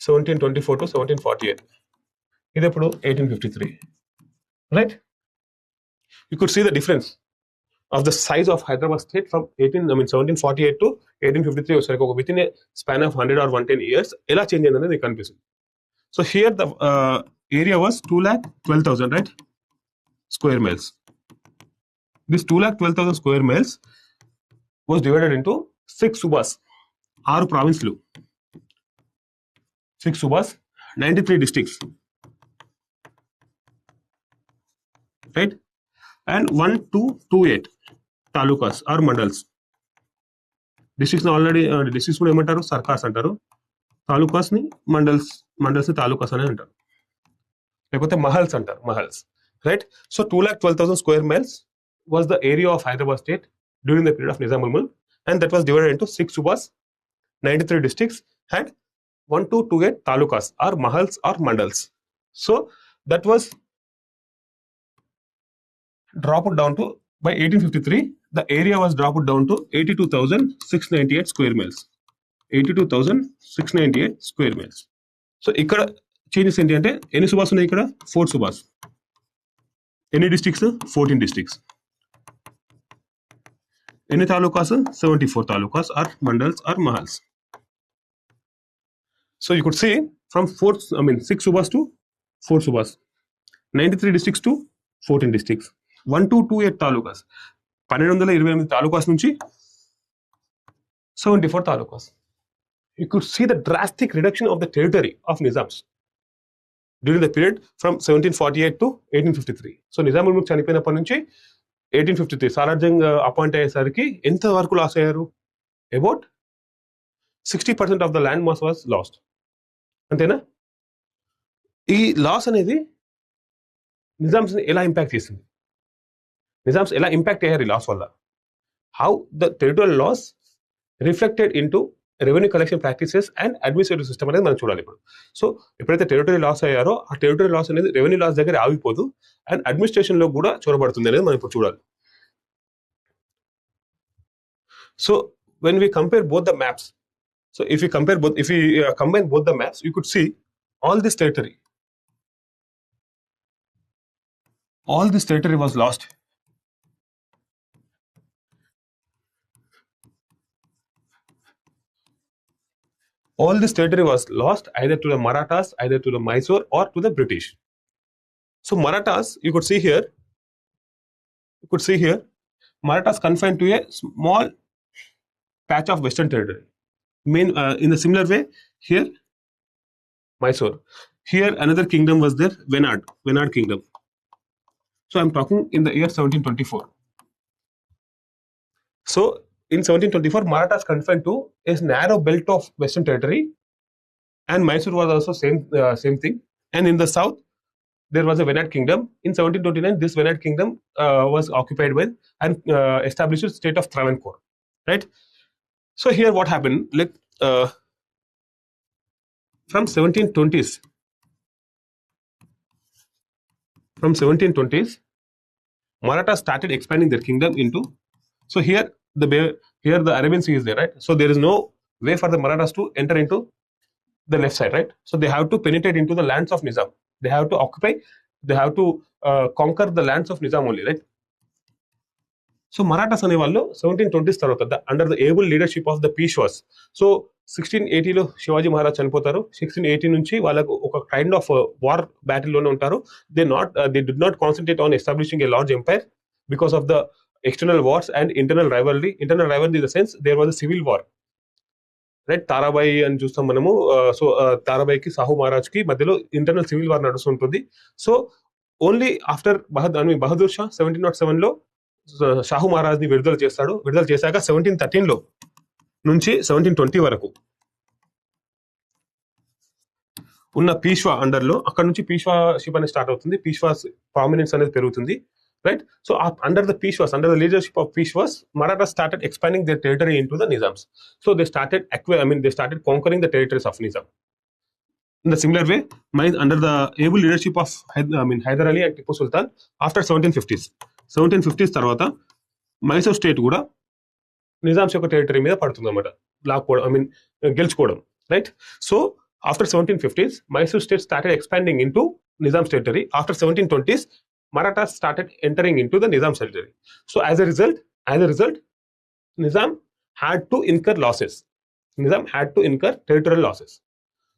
1724 to 1748, ఇది ఎప్పుడు 1853, right? You could see the difference of the size of Hyderabad state from 1748 to 1853 వచ్చేసరికి ఒక within a span of 100 or 110 years ఎలా చేంజ్ అయింది మీకు కనిపిస్తుంది. So here the area was 2,12,000, right, square miles. This 2,12,000 square miles was divided into 6 subas. 6 ప్రావిన్స్లు, 6 subas, 93 districts, right? And 1228 talukas or mandals. Districts already districts కూడా ఏమంటారు, సర్కార్స్ అంటారు. తాలూకాస్ ని mandals ని తాలూకాస్ అని అంటారు, లేకపోతే మహల్స్ అంటారు, mahals, right? So 2,12,000 square miles was the area of Hyderabad state during the period of Nizamul Mulk, and that was divided into 6 subas, 93 districts, and 1228 talukas or mahals or mandals. So that was dropped down to, by 1853 the area was dropped down to 82,698 square miles. 82,698 square miles. So ఇక్కడ changes ఏంటి అంటే, ఎన్ని సుబాస్ ఉన్నాయి ఇక్కడ? 4 సుబాస్. ఎన్ని districts? 14 districts. ఎన్ని talukas? 74 talukas or mandals or mahals. So you could see from 6 subas to 4 subas, 93 districts to 14 districts, 1228 talukas, 1228 talukas నుంచి 74 talukas. You could see the drastic reduction of the territory of Nizams during the period from 1748 to 1853. So Nizamul Mulk చనిపోయినప్పటి నుంచి 1853 Salar Jung appoint అయ్యేసరికి ఎంత వరకు loss అయ్యారు? About 60% of the land mass was last. అంతేనా? ఈ loss అనేది నిజామ్స్ ఎలా ఇంపాక్ట్ చేసింది? నిజామ్స్ ఎలా ఇంపాక్ట్ అయ్యారు ఈ లాస్ వల్ల? How the territorial loss reflected into revenue collection practices and administrative system అనేది మనం చూడాలి ఇప్పుడు. సో ఎప్పుడైతే టెరిటరీ లాస్ అయ్యారో, ఆ టెరిటరీ లాస్ అనేది రెవెన్యూ లాస్ దగ్గర ఆగిపోదు అండ్ అడ్మినిస్ట్రేషన్ లో కూడా చొరబడుతుంది అనేది మనం ఇప్పుడు చూడాలి. So when we compare both the maps, so if you combine both the maps, you could see all this territory was lost. All this territory was lost either to the Marathas, either to the Mysore or to the British. So Marathas, you could see here, Marathas confined to a small patch of western territory. In a similar way, here Mysore, here another kingdom was there, Venad kingdom. So I'm talking in the year 1724. So in 1724 Marathas confined to a narrow belt of western territory, and Mysore was also same thing. And in the south there was a Venad kingdom. In 1729 this Venad kingdom was occupied by and established the state of Travancore, right? So here what happened, like from 1720s, Marathas started expanding their kingdom into, so here the Arabian Sea is there, right? So there is no way for the Marathas to enter into the left side, right? So they have to penetrate into the lands of Nizam. They have to conquer the lands of Nizam only, right? So Marathas అనే వాళ్ళు 1720s తర్వాత under the able leadership of the Peshwas. So 1680లో శివాజీ మహారాజ్ చనిపోతారు. 1680 నుంచి వాళ్ళకు ఒక kind of war battle లోనే ఉంటారు. They did not concentrate on establishing a large empire because of the external wars and internal rivalry in the sense there was a civil war, right? Tarabai అని చూస్తాం మనము. సో తారాబాయికి సాహు మహారాజ్ కి మధ్యలో internal civil war నడుస్తుంటుంది. So only after Bahadur Shah 1707లో షాహు మహారాజ్ ని విడుదల చేశాక 1713లో నుంచి 1720 వరకు ఉన్న పీష్వా అండర్ లో, అక్కడ నుంచి పీష్వాషిప్ అనేది స్టార్ట్ అవుతుంది. పీష్వాస్ ప్రామినెన్స్ అనేది పెరుగుతుంది, right? So under the leadership of Peshwas, Marathas started expanding their territory into the Nizams. So they started conquering the territories of Nizam. In the similar way, under the able leadership of Hyder Ali and Tipu Sultan, after 1750s తర్వాత Mysore state కూడా నిజామ్స్ యొక్క territory మీద పడుతుంది అన్నమాట, గెలుచుకోవడం, right? So after 1750s Mysore state started expanding into Nizam's territory. After 1720s Marathas started entering into the Nizam's territory. So as a result Nizam had to incur territorial losses.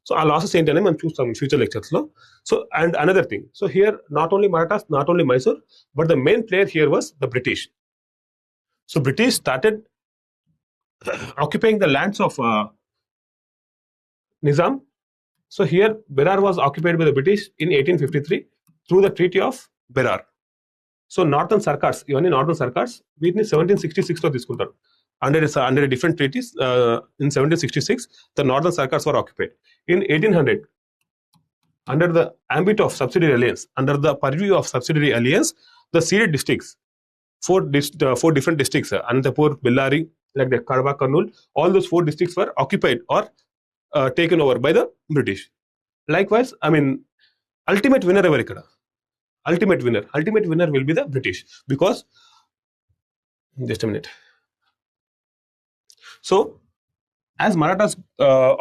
So ఆ losses ఏంటనే మనం చూస్తాం future lectures లో. So and another thing, so here not only Marathas, not only Mysore, but the main player here was the British. So British started occupying the lands of Nizam. So here Berar was occupied by the British in 1853 through the Treaty of Berar. So northern Circars, ఇవన్నీ northern Circars, వీటిని 1766 లో తీసుకుంటారు. Under different treaties, in 1766 the northern sarkars were occupied. In 1800, under the ambit of subsidiary alliance, under the purview of subsidiary alliance, the ceded districts, four different districts, Anantapur, Bellary, like the Kadapa, Kurnool, all those 4 districts were occupied or taken over by the British. Likewise, I mean, ultimate winner ever ikkada. Ultimate winner will be the British, because just a minute. So as Marathas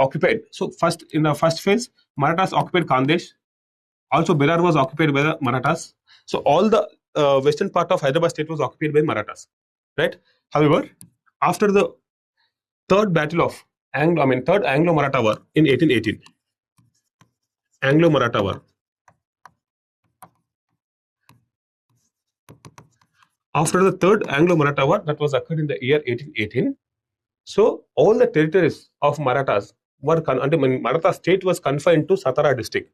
occupied, so first in the first phase Marathas occupied Khandesh, also Berar was occupied by the Marathas. So all the western part of Hyderabad state was occupied by Marathas, right? However, after the third battle of third Anglo-Maratha war in 1818, Anglo-Maratha war, after the third Anglo-Maratha war that was occurred in the year 1818, so all the territories of Marathas were Maratha state was confined to Satara district.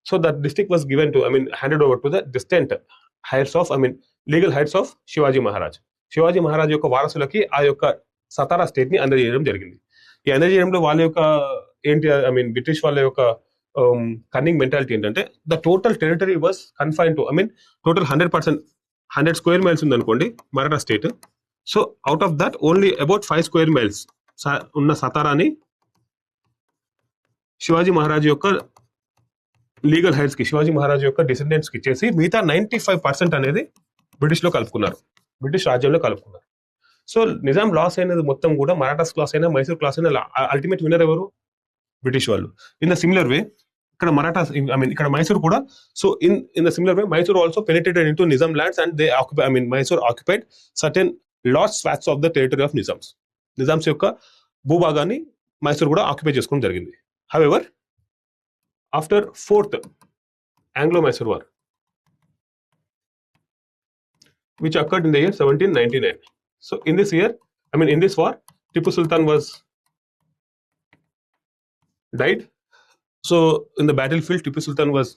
So that district was given to, handed over to the distant heirs of, legal heirs of Shivaji Maharaj. Shivaji Maharaj యొక్క వారసులకి ఆ యొక్క Satara state ని అందజేయడం జరిగింది. ఈ అందజేయడంలో వాళ్ళ యొక్క ఏంటి, బ్రిటిష్ వాళ్ళ యొక్క కన్నింగ్ మెంటాలిటీ ఏంటంటే, the total territory was confine to, total 100 square miles ఉంది అనుకోండి Maratha state. So out of that only about 5 square miles ఉన్న సతారాని శివాజీ మహారాజ్ యొక్క లీగల్ హైట్స్ కి, శివాజీ మహారాజ్ యొక్క డిసెండెంట్స్ కి ఇచ్చేసి మిగతా 95% అనేది బ్రిటిష్ లో కలుపుకున్నారు, బ్రిటిష్ రాజ్యంలో కలుపుకున్నారు. సో నిజాం లాస్ అయినది మొత్తం కూడా మరాఠాస్ క్లాస్ అయినా మైసూర్ క్లాస్ అయినా అల్టిమేట్ విన్నర్ ఎవరు? బ్రిటిష్ వాళ్ళు. ఇన్ ద సిమిలర్ వే ఇక్కడ మరాఠాస్, ఇక్కడ మైసూర్ కూడా. So in the similar way Mysore also penetrated into Nizam lands and they occupy, Mysore occupied certain large swaths of the territory of Nizams. Nizams యొక్క భూభాగాన్ని మైసూర్ కూడా ఆక్యుపై చేసుకోవడం జరిగింది. However after fourth Anglo-Mysore war, which occurred in the year 1799. So in this year, in this war, Tipu Sultan was died. So in the battlefield, Tipu Sultan was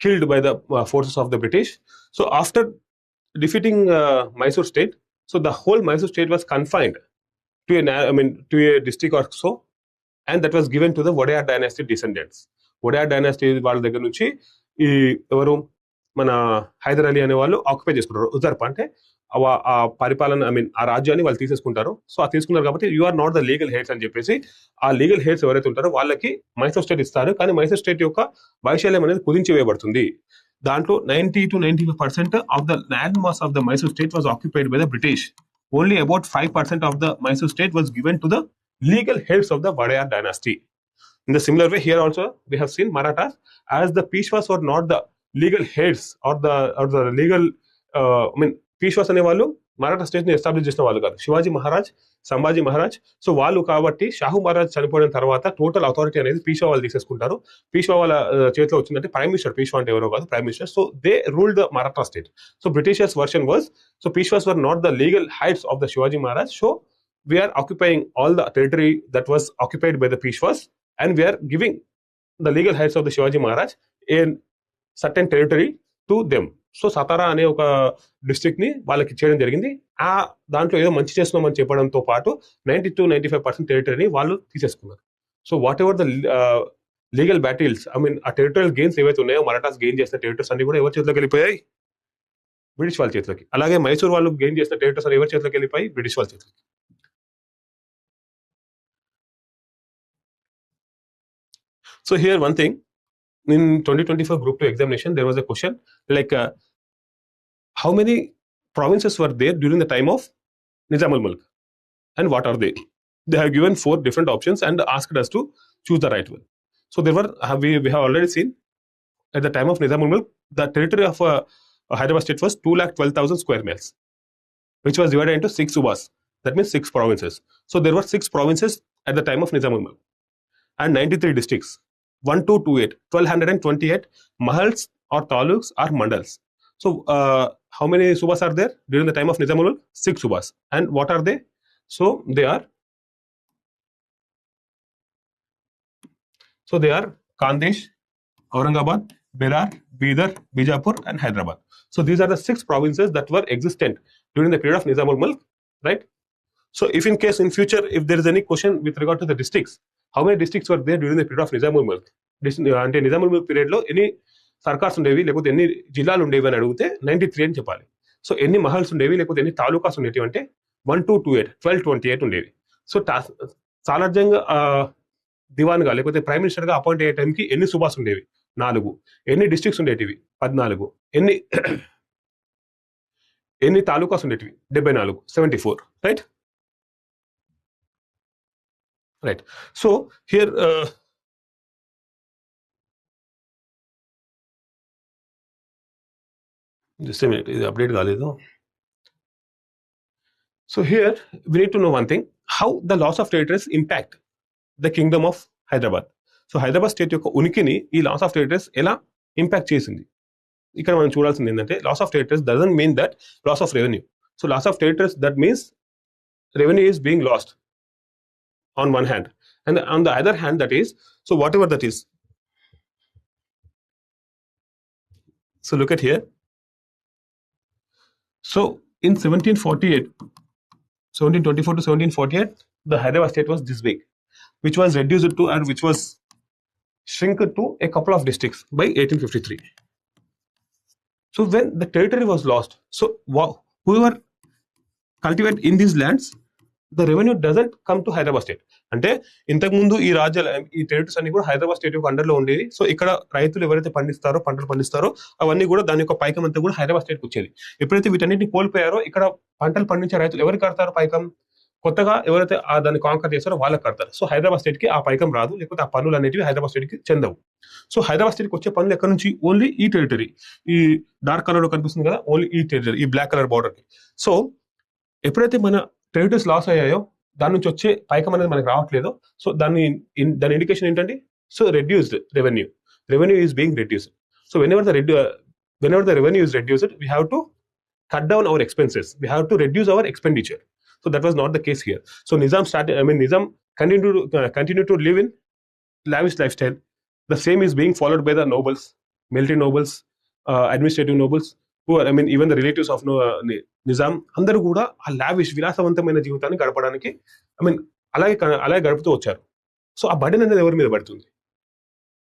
killed by the forces of the British. So after defeating Mysore state, so the whole Mysore state was confined to a district or so, and that was given to the Wadayar dynasty descendants. Wadayar dynasty వాళ్ళ దగ్గర నుంచి ఈ ఎవరు మన హైదర్ అలీ అనే వాళ్ళు occupy చేసుకుంటారు. ఉజర్ప అంటే ఆ పరిపాలన, ఆ రాజ్యాన్ని వాళ్ళు తీసేసుకుంటారు. సో ఆ తీసుకున్నారు కాబట్టి you are not the legal heads అని చెప్పేసి ఆ లీగల్ హెడ్స్ ఎవరైతే ఉంటారో వాళ్ళకి మైసూర్ స్టేట్ ఇస్తారు. కానీ మైసూర్ స్టేట్ యొక్క వైశాల్యం అనేది కుదించి వేయబడుతుంది. దాంట్లో 90 to 95% of the land mass of the Mysore state was occupied by the British. Only about 5% of the Mysore state was given to the legal heads of the Wadayar dynasty. In the similar way, here also we have seen Marathas, as the Peshwas were not the legal heads or the legal, Peshwas ane vallu Maratha state ni establish chesina vallu kaadu. Shivaji Maharaj, Sambhaji Maharaj, so vallu kabatti Shahu Maharaj chanipoyina tarvata total authority anedi Peshwa vallu teeseskuntaru. Peshwa valla cheytilo vachindante prime minister, Peshwa ante evaro kaadu, prime minister. So they ruled the Maratha state. So British's version was, so Peshwas were not the legal heads of the Shivaji Maharaj. So we are occupying all the territory that was occupied by the Peshwas, and we are giving the legal heights of the Shivaji Maharaj in certain territory to them. So Satara అనే ఒక district ని వాళ్ళకి ఇచ్చేయడం జరిగింది. ఆ దాంట్లో ఏదో మంచి చేస్తున్నామని చెప్పడంతో పాటు 90 to 95% టెరిటరీని వాళ్ళు తీసేసుకున్నారు. So what ever the legal battles, ఆ టెరిటోరియల్ గెయిన్స్ ఏవైతే ఉన్నాయో మరాఠాస్ గెయిన్ చేసిన టెరిటరీస్ అన్ని కూడా ఎవరి చేతిలోకి వెళ్ళిపోయాయి? బ్రిటిష్ వాళ్ళ చేతిలోకి. అలాగే మైసూర్ వాళ్ళు గెయిన్ చేసిన టెరిటరీస్ అన్ని ఎవరి చేతిలోకి వెళ్ళిపోయి? బ్రిటిష్ వాళ్ళ చేతిలోకి. So here one thing, in 2024 group 2 examination there was a question like how many provinces were there during the time of Nizam al-Mulk and what are they? They have given 4 different options and asked us to choose the right one. So there were, we have already seen at the time of Nizam al-Mulk the territory of Hyderabad state was 2,12,000 square miles, which was divided into 6 subas, that means 6 provinces. So there were 6 provinces at the time of Nizam al-Mulk and 93 districts. 1228 mahals or taluks or mandals. So how many subas are there during the time of Nizam al-Mulk? 6 subas. And what are they? So they are so they are Khandesh, Aurangabad, Berar, Bidar, Bijapur, and Hyderabad. So these are the 6 provinces that were existent during the period of Nizamul Mulk, right? So if in case in future, if there is any question with regard to the districts, how many districts were there during the period of Nizamul Mulk? అంటే Nizamul Mulk period లో ఎన్ని సర్కార్స్ ఉండేవి లేకపోతే ఎన్ని జిల్లాలు ఉండేవి అని అడిగితే 93 అని చెప్పాలి. సో ఎన్ని మహల్స్ ఉండేవి లేకపోతే ఎన్ని తాలూకాస్ ఉండేవి అంటే 1228 1228 ఉండేవి. సో సాలార్జంగ్ దివాన్ గా లేకపోతే ప్రైమ్ మినిస్టర్ గా అపాయింట్ అయ్యే టైంకి ఎన్ని సుబాస్ ఉండేవి 4, ఎన్ని డిస్ట్రిక్ట్స్ ఉండేటివి 14, ఎన్ని తాలూకాస్ ఉండేటివి 74, 74, right. Right. So here just a minute, ఇది అప్డేట్ కాలేదు. So here we need to know one thing, how the loss of territories impact the kingdom of Hyderabad. So Hyderabad state యొక్క ఉనికిని ఈ లాస్ ఆఫ్ టెరిటరీస్ ఎలా impact చేసింది ఇక్కడ మనం చూడాల్సింది ఏంటంటే, loss of territories doesn't mean that loss of revenue. So loss of territories that means revenue is being lost on one hand, and on the other hand, that is, so whatever that is, so look at here. So in 1724 to 1748, the Hyderabad state was this big, which was reduced to, and which was shrunk to a couple of districts by 1853. So when the territory was lost, so whoever cultivate in these lands, the revenue doesn't come to Hyderabad state. అంటే ఇంతకుముందు ఈ రాజ్యాల ఈ territories అన్ని కూడా Hyderabad state యొక్క అండర్లో ఉండేవి. So ఇక్కడ రైతులు ఎవరైతే పంటలు పండిస్తారో అవన్నీ కూడా దాని యొక్క పైకం అంతా కూడా హైదరాబాద్ స్టేట్కి వచ్చేది. ఎప్పుడైతే వీటన్నిటిని కోల్పోయారో ఇక్కడ పంటలు పండించే రైతులు ఎవరికి కడతారు పైకం? కొత్తగా ఎవరైతే దాన్ని కాంకర్ చేస్తారో వాళ్ళకి కడతారు. సో హైదరాబాద్ స్టేట్ కి ఆ పైకం రాదు, లేకపోతే ఆ పన్నులు అనేటివి హైదరాబాద్ స్టేట్ కి చెందవు. సో హైదరాబాద్ స్టేట్ కి వచ్చే పన్నులు ఎక్కడ నుంచి? ఓన్లీ ఈ టెరిటరీ, ఈ డార్క్ కలర్ లో కనిపిస్తుంది కదా, ఓన్లీ ఈ టెరిటరీ, ఈ బ్లాక్ కలర్ బార్డర్ కి. సో ఎప్పుడైతే మన టెరిటరీస్ లాస్ అయ్యాయో దాని నుంచి వచ్చే పైకం అనేది మనకు రావట్లేదు. సో దాని ఇండికేషన్ ఏంటంటే, so reduced revenue is being reduced. So whenever the revenue is reduced, we have to cut down our expenses, we have to reduce our expenditure. So that was not the case here. So Nizam continued to live in lavish lifestyle. The same is being followed by the nobles, military nobles, administrative nobles, who are, even the relatives of Nizam అందరూ కూడా ఆ lavish విలాసవంతమైన జీవితాన్ని గడపడానికి అలాగే గడుపుతూ వచ్చారు. So ఆ బర్డెన్ అనేది ఎవరి మీద పడుతుంది?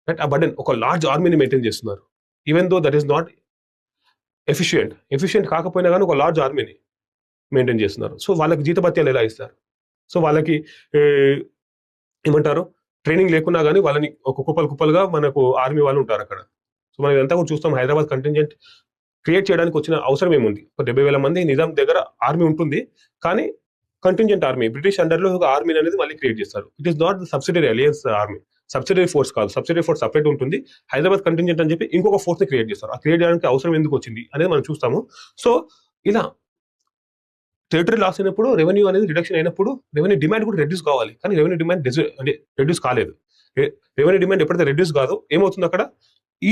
రైట్, ఆ బర్డెన్ ఒక లార్జ్ ఆర్మీని మెయింటైన్ చేస్తున్నారు. Even though that is not efficient కాకపోయినా కానీ ఒక లార్జ్ ఆర్మీని మెయింటైన్ చేస్తున్నారు. సో వాళ్ళకి జీతభత్యాలు ఎలా ఇస్తారు? సో వాళ్ళకి ఏమంటారు, ట్రైనింగ్ లేకున్నా కానీ వాళ్ళని ఒక కుప్పలుగా మనకు ఆర్మీ వాళ్ళు ఉంటారు అక్కడ. సో మనం ఇదంతా కూడా చూస్తాం. హైదరాబాద్ కంటింజెంట్ క్రియేట్ చేయడానికి వచ్చిన అవసరం ఏముంది? ఒక 70,000 మంది నిజాం దగ్గర ఆర్మీ ఉంటుంది, కానీ కంటింజెంట్ ఆర్మీ, బ్రిటిష్ అండర్లో ఒక ఆర్మీ అనేది మళ్ళీ క్రియేట్ చేస్తారు. It is not the subsidiary alliance army, subsidiary force కాదు. సబ్సిడరీ ఫోర్స్ సపరేట్ ఉంటుంది. హైదరాబాద్ కంటింజెంట్ అని చెప్పి ఇంకొక ఫోర్స్ ని క్రియేట్ చేస్తారు. ఆ క్రియేట్ చేయడానికి అవసరం ఎందుకు వచ్చింది అనేది మనం చూస్తాము. సో ఇలా టెరిటరీ లాస్ అయినప్పుడు, రెవెన్యూ అనేది రిడక్షన్ అయినప్పుడు, రెవెన్యూ డిమాండ్ కూడా రెడ్యూస్ కావాలి, కానీ రెవెన్యూ డిమాండ్ రెడ్యూస్ కాలేదు. రెవెన్యూ డిమాండ్ ఎప్పుడైతే రెడ్యూస్ కాదు, ఏమవుతుంది అక్కడ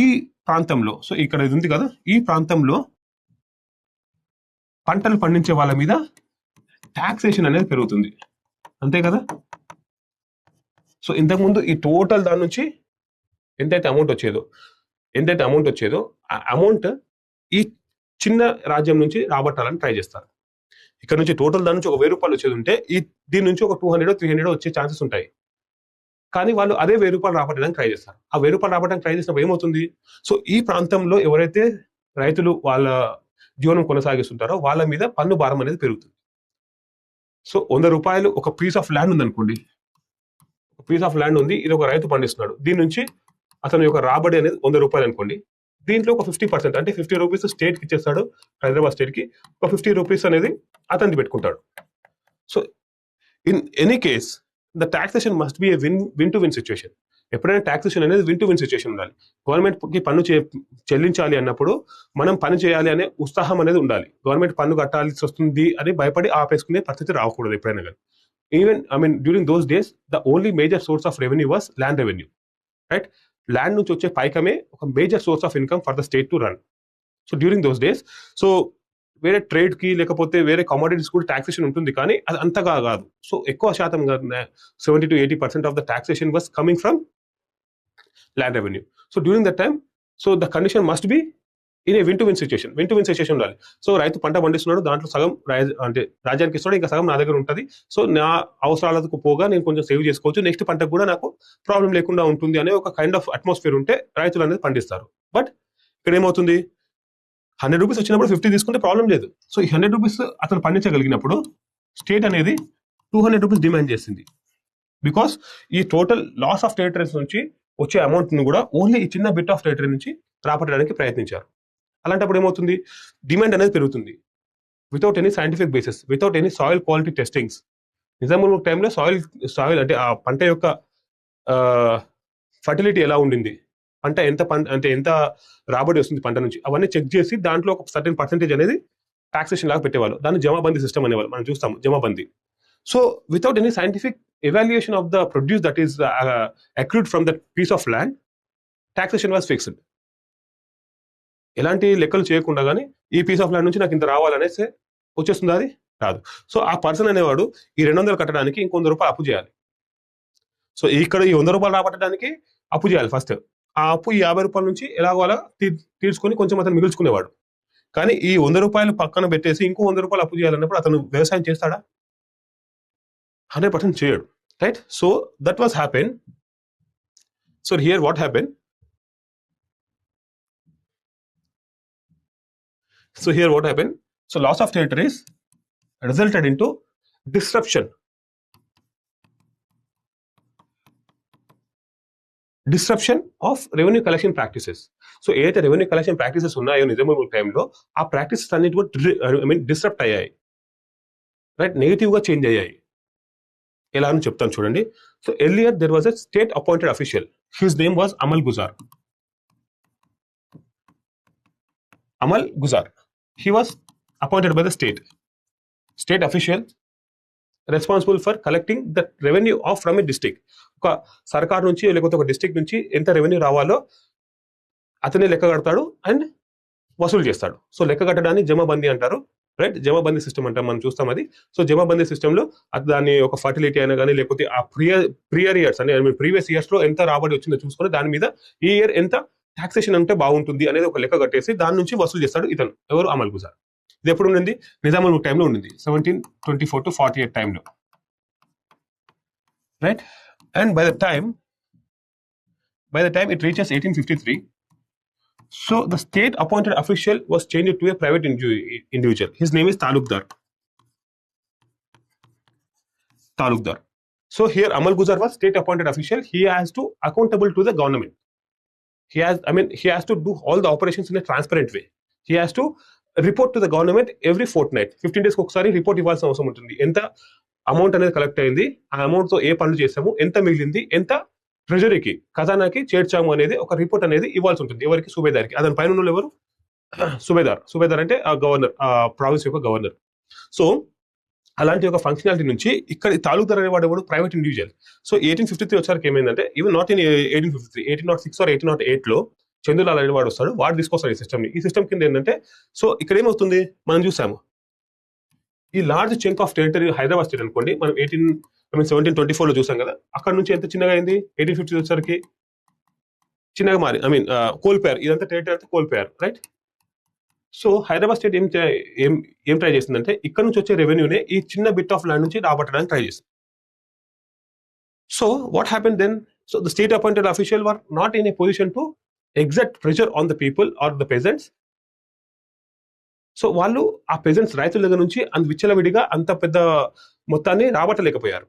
ఈ ప్రాంతంలో, సో ఇక్కడ ఇది ఉంది కదా, ఈ ప్రాంతంలో పంటలు పండించే వాళ్ళ మీద టాక్సేషన్ అనేది పెరుగుతుంది, అంతే కదా. సో ఇంతకుముందు ఈ టోటల్ దాని నుంచి ఎంతైతే అమౌంట్ వచ్చేదో ఆ అమౌంట్ ఈ చిన్న రాజ్యం నుంచి రాబట్టాలని ట్రై చేస్తారు. ఇక్కడ నుంచి టోటల్ దాని నుంచి ఒక 1000 రూపాయలు వచ్చేది ఉంటే దీని నుంచి ఒక 200-300 వచ్చే ఛాన్సెస్ ఉంటాయి. కానీ వాళ్ళు అదే 1000 రూపాయలు రాబట్టడానికి ట్రై చేస్తారు. ఆ 1000 రూపాయలు రాబట్టడానికి ట్రై చేసినప్పుడు ఏమవుతుంది? సో ఈ ప్రాంతంలో ఎవరైతే రైతులు వాళ్ళ జీవనం కొనసాగిస్తుంటారో వాళ్ళ మీద పన్ను భారం అనేది పెరుగుతుంది. సో 100 రూపాయలు ఒక పీస్ ఆఫ్ ల్యాండ్ ఉంది అనుకోండి, ఒక పీస్ ఆఫ్ ల్యాండ్ ఉంది, ఇది ఒక రైతు పండిస్తున్నాడు, దీని నుంచి అతని యొక్క రాబడి అనేది 100 రూపాయలు అనుకోండి. దీంట్లో ఒక 50%, అంటే 50 రూపీస్ స్టేట్కి ఇచ్చేస్తాడు, హైదరాబాద్ స్టేట్కి. ఒక 50 రూపీస్ అనేది అతనికి పెట్టుకుంటాడు. So in any case the taxation must be A win to win situation. ఎప్పుడైనా టాక్సేషన్ అనేది విన్ టు విన్ సిచ్యువేషన్ ఉండాలి. గవర్నమెంట్కి పన్ను చెల్లించాలి అన్నప్పుడు మనం పని చేయాలి అనే ఉత్సాహం అనేది ఉండాలి. గవర్నమెంట్ పన్ను కట్టాల్సి వస్తుంది అని భయపడి ఆపేసుకునే పరిస్థితి రాకూడదు ఎప్పుడైనా కానీ. Even during those days the only major source of revenue was land revenue, right. Land నుంచి వచ్చే పైకమే ఒక major source of income for the state to run. So during those days, so వేరే ట్రేడ్ కి లేకపోతే వేరే కమోడిటీస్ కూడా taxation ఉంటుంది, కానీ అది అంతగా కాదు. సో ఎక్కువ శాతం 70-80% of the taxation was coming from land revenue. So during that time, so the condition must be in a win-to-win situation. Win-to-win situation ఉండాలి. సో రైతు పంట పండిస్తున్నాడు, దాంట్లో సగం అంటే రాజ్యానికి ఇస్తాడు, ఇంకా సగం నా దగ్గర ఉంటుంది. సో నా అవసరాలకు పోగా నేను కొంచెం సేవ్ చేసుకోవచ్చు, నెక్స్ట్ పంటకు కూడా నాకు ప్రాబ్లం లేకుండా ఉంటుంది అనే ఒక కైండ్ ఆఫ్ అట్మాస్ఫియర్ ఉంటే రైతులు అనేది పండిస్తారు. బట్ ఇక్కడ ఏమవుతుంది, 100 రూపీస్ వచ్చినప్పుడు 50 తీసుకుంటే ప్రాబ్లం లేదు. సో ఈ 100 రూపీస్ అతను పండించగలిగినప్పుడు స్టేట్ అనేది 200 రూపీస్ డిమాండ్ చేసింది. బికాస్ ఈ టోటల్ లాస్ ఆఫ్ టెరిటరీస్ నుంచి వచ్చే అమౌంట్ ను కూడా ఓన్లీ ఈ చిన్న బిట్ ఆఫ్ టెరిటరీ నుంచి రాబట్టడానికి ప్రయత్నించారు. అలాంటప్పుడు ఏమవుతుంది, డిమాండ్ అనేది పెరుగుతుంది without any scientific basis, without any soil quality testings. నిజాముల్ టైంలో సాయిల్ అంటే ఆ పంట యొక్క ఫర్టిలిటీ ఎలా ఉండింది, పంట ఎంత రాబడి వస్తుంది పంట నుంచి, అవన్నీ చెక్ చేసి దాంట్లో ఒక సర్టెన్ పర్సెంటేజ్ అనేది టాక్సేషన్ లాగా పెట్టేవాళ్ళు. దాన్ని జమాబందీ సిస్టమ్ అనేవాళ్ళు, మనం చూస్తాము jamabandi. So without any scientific evaluation of the produce that is accrued from that piece of land, taxation was fixed. ఎలాంటి లెక్కలు చేయకుండా కానీ ఈ పీస్ ఆఫ్ ల్యాండ్ నుంచి నాకు ఇంత రావాలనేసి వచ్చేస్తుంది, అది రాదు. సో ఆ పర్సన్ అనేవాడు ఈ 200 కట్టడానికి ఇంకో 100 రూపాయలు అప్పు చేయాలి. సో ఇక్కడ ఈ 100 రూపాయలు రాబట్టడానికి అప్పు చేయాలి ఫస్ట్. ఆ అప్పు ఈ 50 రూపాయల నుంచి ఎలాగోలా తీర్చుకొని కొంచెం అతను మిగుల్చుకునేవాడు. కానీ ఈ 100 రూపాయలు పక్కన పెట్టేసి ఇంకో 100 రూపాయలు అప్పు చేయాలన్నప్పుడు అతను వ్యవసాయం చేస్తాడా? 100% చేయడు, right? So that was happened. So here what happened? So loss of territories resulted into disruption of revenue collection practices. So ఏదైతే రెవెన్యూ కలెక్షన్ ప్రాక్టీసెస్ ఉన్నాయో నిజాముల్ టైంలో ఆ ప్రాక్టీసెస్ అన్నిటి కూడా డిస్రప్ట్ అయ్యాయి, రైట్? నెగిటివ్ గా చేంజ్ అయ్యాయి. ఎలా అని చెప్తాను చూడండి. So earlier there was a state appointed official, his name was amal guzar. He was appointed by the state official responsible for collecting the revenue from a district. ఒక సర్కార్ నుంచి లేకపోతే ఒక డిస్ట్రిక్ట్ నుంచి ఎంత రెవెన్యూ రావాలో అతనే లెక్క కడతాడు అండ్ వసూలు చేస్తాడు. సో లెక్క కట్టడాన్ని జమాబందీ అంటారు, రైట్? జమాబందీ సిస్టమ్ అంటాం, మనం చూస్తాం అది. సో జమాబందీ సిస్టమ్ లో దాని ఒక ఫర్టిలిటీ అయినా కానీ లేకపోతే ఆ ప్రియర్ ఇయర్స్ అంటే ప్రీవియస్ ఇయర్స్ లో ఎంత రాబడి వచ్చిందో చూసుకొని దాని మీద ఈ ఇయర్ ఎంత టాక్సేషన్ అంటే బాగుంటుంది అనేది ఒక లెక్క కట్టేసి దాని నుంచి వసూలు చేస్తాడు ఇతను, ఎవరు? అమల్ గుజార్. ఇది ఎప్పుడు ఉండింది? నిజాముల్ టైంలో ఉండింది, 1724 to 48 టైంలో, right? And by the time it reaches 1853, so the state appointed official was changed to a private individual. His name is Talukdar. So here Amal Guzar was state appointed official. He has to accountable to the government. He has to do all the operations in a transparent way. He has to report to the government every fortnight. 15 days ఒకసారి report ఇవ్వాల్సిన అవసరం ఉంటుంది. ఎంత amount అనేది collect అయింది, ఆ amount తో ఏ పనులు చేసాము, ఎంత మిగిలింది, ఎంత ట్రెజరీకి ఖజానాకి చేర్చాము అనేది ఒక రిపోర్ట్ అనేది ఇవ్వాల్సి ఉంటుంది. ఎవరికి? సుబేదార్కి. అతని పైన ఉన్న ఎవరు? సుబేదార్ అంటే ఆ గవర్నర్, ఆ ప్రావిన్స్ యొక్క గవర్నర్. సో అలాంటి ఒక ఫంక్షనాలిటీ నుంచి ఇక్కడ తాలూక్దార్ అనేవాడు ఎవడు? Private individual. సో 1853 వచ్చారికి ఏమైందంటే, ఈవెన్ నాట్ ఇన్ 1853, 1806 or 1808 లో చందులాల్ అనేవాడు వస్తాడు, వాడు తీసుకొస్తాడు ఈ సిస్టమ్ ని. ఈ సిస్టమ్ కింద ఏంటంటే, సో ఇక్కడ ఏమవుతుంది మనం చూసాము, ఈ large చెంక్ of territory Hyderabad state అనుకోండి, మనం 1724 లో చూసాం కదా, అక్కడ నుంచి ఎంత చిన్నగా అయింది, 1850 వచ్చేసరికి చిన్నగా మారి కోల్పోయారు, ఇదంతా టెరిటరీ అంతా కోల్పోయారు, రైట్? సో హైదరాబాద్ స్టేట్ ఏం ట్రై చేసిందంటే, ఇక్కడ నుంచి వచ్చే రెవెన్యూనే ఈ చిన్న బిట్ ఆఫ్ ల్యాండ్ నుంచి రాబట్టడానికి ట్రై చేసింది. So what happen then? So the state appointed official were not in a position to exert pressure on the people or the peasants. సో వాళ్ళు ఆ పెజెంట్స్ రైతుల దగ్గర నుంచి అంత విచ్చలవిడిగా అంత పెద్ద మొత్తాన్ని రాబట్టలేకపోయారు.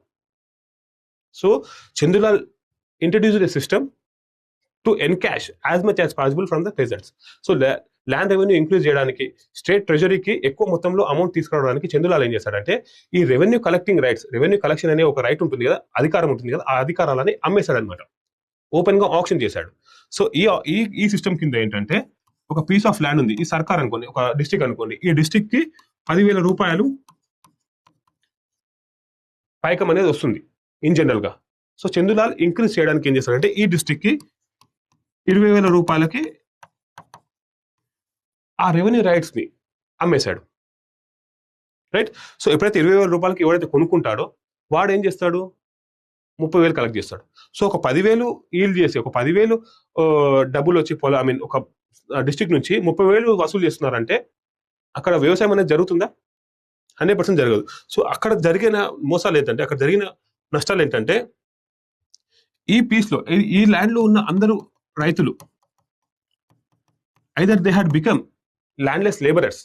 So Chandulal introduced a system to encash as much as possible from the peasants. So land revenue increase చేయడానికి, స్టేట్ ట్రెజరీకి ఎక్కువ మొత్తంలో అమౌంట్ తీసుకురావడానికి చందులాల్ ఏం చేశాడంటే, ఈ revenue collecting rights, revenue collection అనే ఒక రైట్ ఉంటుంది కదా, అధికారం ఉంటుంది కదా, ఆ అధికారాలని అమ్మేశాడనమాట, ఓపెన్ గా ఆప్షన్ చేశాడు. సో ఈ సిస్టమ్ కింద ఏంటంటే, ఒక పీస్ ఆఫ్ ల్యాండ్ ఉంది, ఈ సర్కార్ అనుకోండి, ఒక డిస్ట్రిక్ట్ అనుకోండి, ఈ డిస్ట్రిక్ట్ కి 10,000 రూపాయలు పైకం అనేది వస్తుంది ఇన్ జనరల్ గా. సో చందులాల్ ఇంక్రీజ్ చేయడానికి ఏం చేశాడంటే, ఈ డిస్ట్రిక్ట్ కి 20,000 రూపాయలకి ఆ రెవెన్యూ రైట్స్ ని అమ్మేశాడు, రైట్? సో ఎప్పుడైతే 20,000 రూపాయలకి ఎవరైతే కొనుక్కుంటాడో వాడు ఏం చేస్తాడు, 30,000 కలెక్ట్ చేస్తాడు. సో ఒక 10,000 ఈల్డ్ చేసి ఒక 10,000 డబ్బులు వచ్చి ఐ మీన్ ఒక డిస్ట్రిక్ట్ నుంచి 30,000 వసూలు చేస్తున్నారంటే అక్కడ వ్యవసాయం అనేది జరుగుతుందా? 100% జరగదు. సో అక్కడ జరిగిన మోసాలు ఏంటంటే, అక్కడ జరిగిన నష్టాలు ఏంటంటే, ఈ పీస్ లో ఈ ల్యాండ్ లో ఉన్న అందరూ రైతులు either they had become landless labourers,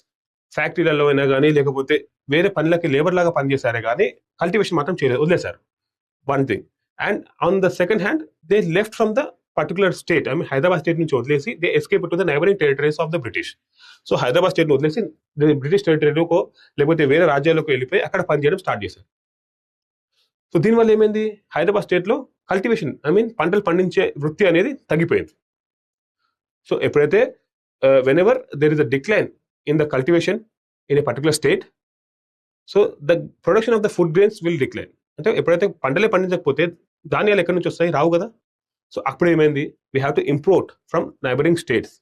ఫ్యాక్టరీలలో అయినా కానీ లేకపోతే వేరే పనులకి లేబర్ లాగా పనిచేశారే కానీ కల్టివేషన్ మాత్రం చేయలేదు, వదిలేశారు. One thing. And on the second hand they left from the particular state, I mean Hyderabad state నుంచి వదిలేసి they escape to the neighbouring territories of the British. So Hyderabad state ని వదిలేసి బ్రిటిష్ టెరిటరీలోకో లేకపోతే వేరే రాజ్యాలకు వెళ్ళిపోయి అక్కడ పనిచేయడం స్టార్ట్ చేశారు. సో దీనివల్ల ఏమైంది, హైదరాబాద్ స్టేట్ లో కల్టివేషన్ ఐ మీన్ పంటలు పండించే వృత్తి అనేది తగ్గిపోయింది. సో ఎప్పుడైతే whenever there is a decline in the cultivation in a particular state, so the production of the food grains will decline. అంటే ఎప్పుడైతే పంటలే పండించకపోతే ధాన్యాలు ఎక్కడి నుంచి వస్తాయి, రావు కదా. సో అప్పుడు ఏమైంది, we have to import from neighbouring states,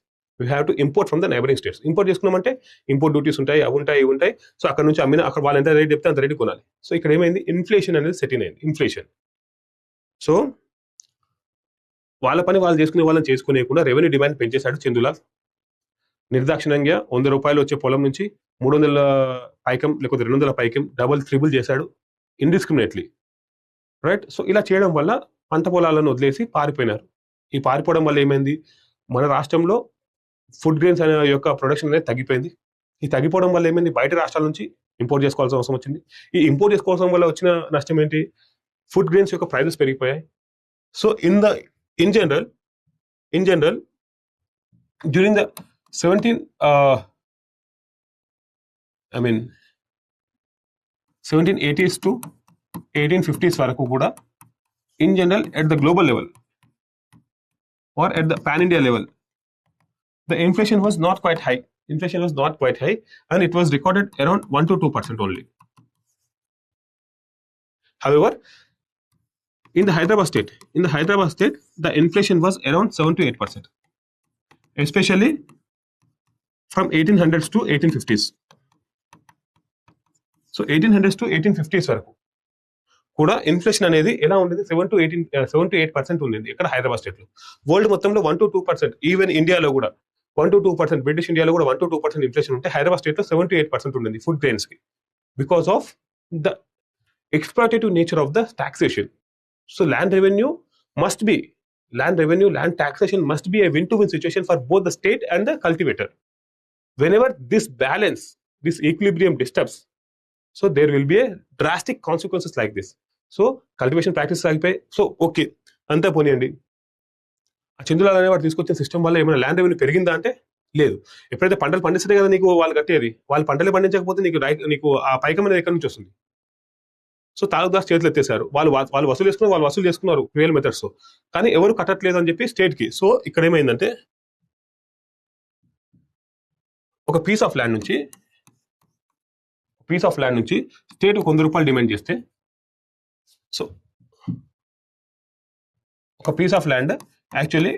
import చేసుకున్నామంటే ఇంపోర్ట్ డ్యూటీస్ ఉంటాయి, అవి ఉంటాయి, ఇవి ఉంటాయి. సో అక్కడ నుంచి అమ్మిన అక్కడ వాళ్ళు ఎంత రేట్ చెప్తే అంత రేట్ కొనాలి. సో ఇక్కడ ఏమైంది, ఇన్ఫ్లేషన్ అనేది సెటిల్ అయింది, ఇన్ఫ్లేషన్. సో వాళ్ళ పని వాళ్ళు చేసుకునే వాళ్ళని చేసుకునేకుండా రెవెన్యూ డిమాండ్ పెంచేశాడు చందులాల్. నిర్దాక్షిణ్యంగా 100 రూపాయలు వచ్చే పొలం నుంచి 300 పైకం లేకపోతే 200 పైకం డబుల్ త్రిబుల్ చేశాడు ఇండిస్క్రిమినేట్లీ, రైట్. సో ఇలా చేయడం వల్ల పంట పొలాలను వదిలేసి పారిపోయినారు. ఈ పారిపోవడం వల్ల ఏమైంది, మన రాష్ట్రంలో ఫుడ్ గ్రెయిన్స్ అనే యొక్క ప్రొడక్షన్ అనేది తగ్గిపోయింది. ఈ తగ్గిపోవడం వల్ల ఏమైంది, బయట రాష్ట్రాల నుంచి ఇంపోర్ట్ చేసుకోవాల్సిన అవసరం వచ్చింది. ఈ ఇంపోర్ట్ చేసుకోవడం వల్ల వచ్చిన నష్టం ఏంటి, ఫుడ్ గ్రెయిన్స్ యొక్క ప్రైజెస్ పెరిగిపోయాయి. So in general during the 1780s to 1850s వరకు కూడా in general at the global level or at the pan India level the inflation was not quite high and it was recorded around 1 to 2% only. However, in the Hyderabad state the inflation was around 7 to 8%, especially from 1800s to 1850s. So 1800s to 1850s వరకు కూడా inflation అనేది ఎలా ఉండేది, 7 to 8% ఉండేది ఇక్కడ Hyderabad state లో. World మొత్తంలో 1 to 2%, even ఇండియాలో కూడా 1 to 2%, బ్రిటిష్ ఇండియాలో కూడా 1 to 2% ఇన్ఫ్లేషన్ ఉంటే హైదరాబాద్ స్టేట్ లో 7 to 8% ఉండేది ఫుడ్ గ్రెయిన్స్ కి, because of the exploitative nature of the taxation. So land taxation must be a win-to-win situation for both the state and the cultivator. Whenever this equilibrium disturbs, so there will be a drastic consequences like this. So cultivation practices ఆగిపోయి, so okay అంతా పోనీయండి. ఆ చంద్రులాల్ అనేవాడు తీసుకొచ్చిన system వల్ల ఏమైనా land revenue పెరిగిందా అంటే లేదు. ఎప్పుడైతే పంటలు పండిస్తే కదా నీకు వాళ్ళు కట్టేది, వాళ్ళు పంటలే పండించకపోతే నీకు ఆ పైకం అనేది ఎక్కడి నుంచి వస్తుంది. సో తాలూక్దార్స్ చేతులు ఎత్తేసారు, వాళ్ళు వసూలు చేసుకున్నారు క్రియల్ మెథడ్స్, కానీ ఎవరు కట్టట్లేదు అని చెప్పి స్టేట్ కి. సో ఇక్కడ ఏమైందంటే, ఒక పీస్ ఆఫ్ ల్యాండ్ నుంచి స్టేట్ 100 రూపాయలు డిమాండ్ చేస్తే, సో ఒక పీస్ ఆఫ్ ల్యాండ్ యాక్చువల్లీ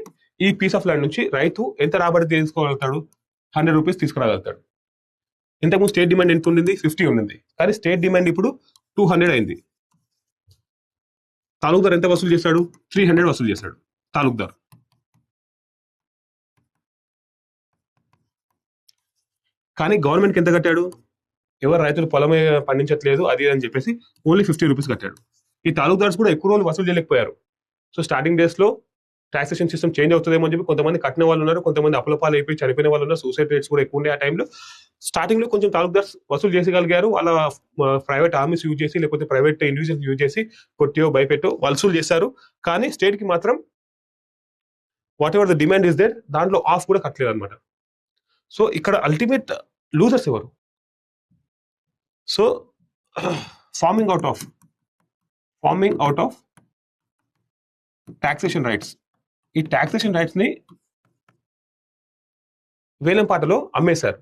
ఈ పీస్ ఆఫ్ ల్యాండ్ నుంచి రైతు ఎంత రాబడి తీసుకోగలుగుతాడు, 100 రూపీస్ తీసుకురాగలుగుతాడు. ఇంతకుముందు స్టేట్ డిమాండ్ ఎంత ఉండింది, 50 ఉండింది, కానీ స్టేట్ డిమాండ్ ఇప్పుడు 200 అయింది. తాలూక్దార్ ఎంత వసూలు చేశాడు, 300 వసూలు చేశాడు తాలూక్దార్. కానీ గవర్నమెంట్కి ఎంత కట్టాడు, ఎవరు రైతులు పొలమే పండించట్లేదు అది అని చెప్పేసి ఓన్లీ 50 రూపీస్ కట్టాడు. ఈ తాలూక్దార్స్ కూడా ఎక్కువ రోజులు వసూలు చేయలేకపోయారు. సో స్టార్టింగ్ డేస్ లో టాక్సేషన్ సిస్టమ్ చేంజ్ అవుతుందేమో అని చెప్పి కొంతమంది కట్టిన వాళ్ళు ఉన్నారు, కొంతమంది అప్పులపాలు అయిపోయి చనిపోయిన వాళ్ళు ఉన్నారు, సూసైడ్ రేట్స్ కూడా ఎక్కువ ఉండే ఆ టైంలో. స్టార్టింగ్ లో కొంచెం తాలూక్దార్స్ వసూలు చేసేయగలిగారు, వాళ్ళ ప్రైవేట్ ఆర్మీస్ యూజ్ చేసి లేకపోతే ప్రైవేట్ ఇండివిజువల్స్ యూజ్ చేసి కొట్టో భయపెట్టో వసూలు చేశారు. కానీ స్టేట్ కి మాత్రం whatever the demand is there దాంట్లో ఆఫ్ కూడా కట్టలేదు అనమాట. సో ఇక్కడ అల్టిమేట్ లూజర్స్ ఎవరు, so farming out of taxation rights. ఈ టాక్సేషన్ రైట్స్ ని వేలంపాటలో అమ్మేశారు.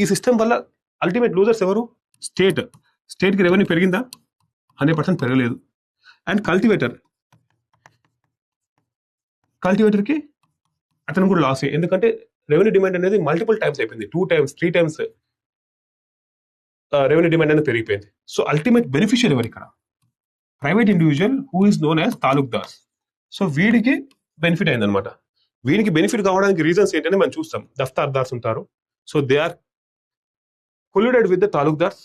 ఈ సిస్టమ్ వల్ల అల్టిమేట్ లూజర్స్ ఎవరు, స్టేట్ కి రెవెన్యూ పెరిగిందా, 100% పెరగలేదు. అండ్ కల్టివేటర్ కి అతను కూడా లాస్, ఎందుకంటే రెవెన్యూ డిమాండ్ అనేది మల్టిపుల్ టైమ్స్ అయిపోయింది, 2 times 3 times రెవెన్యూ డిమాండ్ అనేది పెరిగిపోయింది. సో అల్టిమేట్ బెనిఫిషియర్ ఎవరు ఇక్కడ, private individual who is known as taluqdars. So వీడికి బెనిఫిట్ అయిందనమాట. వీడికి బెనిఫిట్ కావడానికి రీజన్స్ ఏంటని మనం చూస్తాం. దఫ్తార్దార్స్ ఉంటారు, so they are colluded with the taluqdars.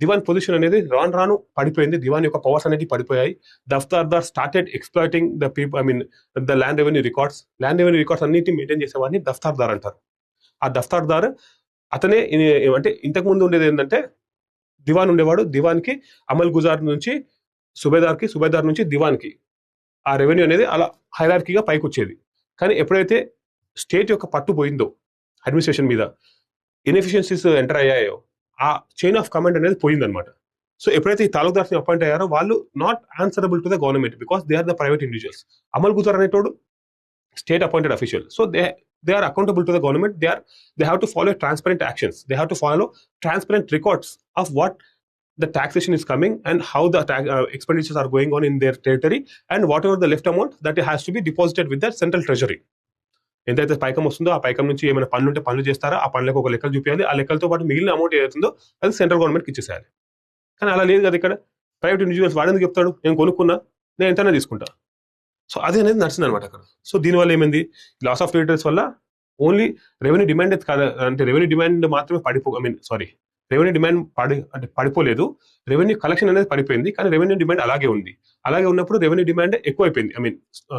Diwan position అనేది రాను రాను పడిపోయింది, దివాన్ యొక్క పవర్స్ అనేది పడిపోయాయి. Daftardar started exploiting the people, I mean the land revenue records. Land revenue records అన్నింటినీ మెయింటైన్ చేసేవాడిని దఫ్తార్దార్ అంటారు. ఆ దఫ్తార్దార్ అతనే అంటే ఇంతకు ముందు ఉండేది ఏంటంటే దివాన్ ఉండేవాడు, దివాన్కి అమల్ గుజార్ నుంచి సుబేదార్కి, సుబేదార్ నుంచి దివాన్కి ఆ రెవెన్యూ అనేది అలా హైరార్కీగా పైకి వచ్చేది. కానీ ఎప్పుడైతే స్టేట్ యొక్క పట్టు పోయిందో అడ్మినిస్ట్రేషన్ మీద, ఇన్ఎఫిషియన్సీస్ ఎంటర్ అయ్యాయో, ఆ చైన్ ఆఫ్ కమాండ్ అనేది పోయిందనమాట. సో ఎప్పుడైతే ఈ తాలూక్దార్స్ని అపాయింట్ అయ్యారో వాళ్ళు not answerable to the government because they are the private individuals. Amal guzar అనేటోడు state appointed official. So they are accountable to the government. They have to follow transparent actions. They have to follow transparent records of what the taxation is coming and how the expenditures are going on in their territory, and whatever the left amount that has to be deposited with the central treasury. ఎంతైతే పైకం వస్తుందో ఆ పైకం నుంచి ఏమైనా పనులు ఉంటే పనులు చేస్తారా, ఆ పనులకు ఒక లెక్కలు చూపించాలి. ఆ లెక్కలతో పాటు మిగిలిన అమౌంట్ ఏదైతుందో అది సెంట్రల్ గవర్నమెంట్కి ఇచ్చేసేయాలి. కానీ అలా లేదు కదా ఇక్కడ. ప్రైవేట్ ఇండివిజువల్స్ వాడేందుకు చెప్తాడు, నేను కొనుక్కున్నా, నేను ఎంతైనా తీసుకుంటా. సో అది అనేది నడిచింది అనమాట అక్కడ. సో దీనివల్ల ఏమైంది, లాస్ ఆఫ్ టెరిటరీస్ వల్ల ఓన్లీ రెవెన్యూ డిమాండ్ అంటే రెవెన్యూ డిమాండ్ మాత్రమే రెవెన్యూ డిమాండ్ పడిపోలేదు, రెవెన్యూ కలెక్షన్ అనేది పడిపోయింది. కానీ రెవెన్యూ డిమాండ్ అలాగే ఉంది. అలాగే ఉన్నప్పుడు రెవెన్యూ డిమాండ్ ఎక్కువ అయిపోయింది,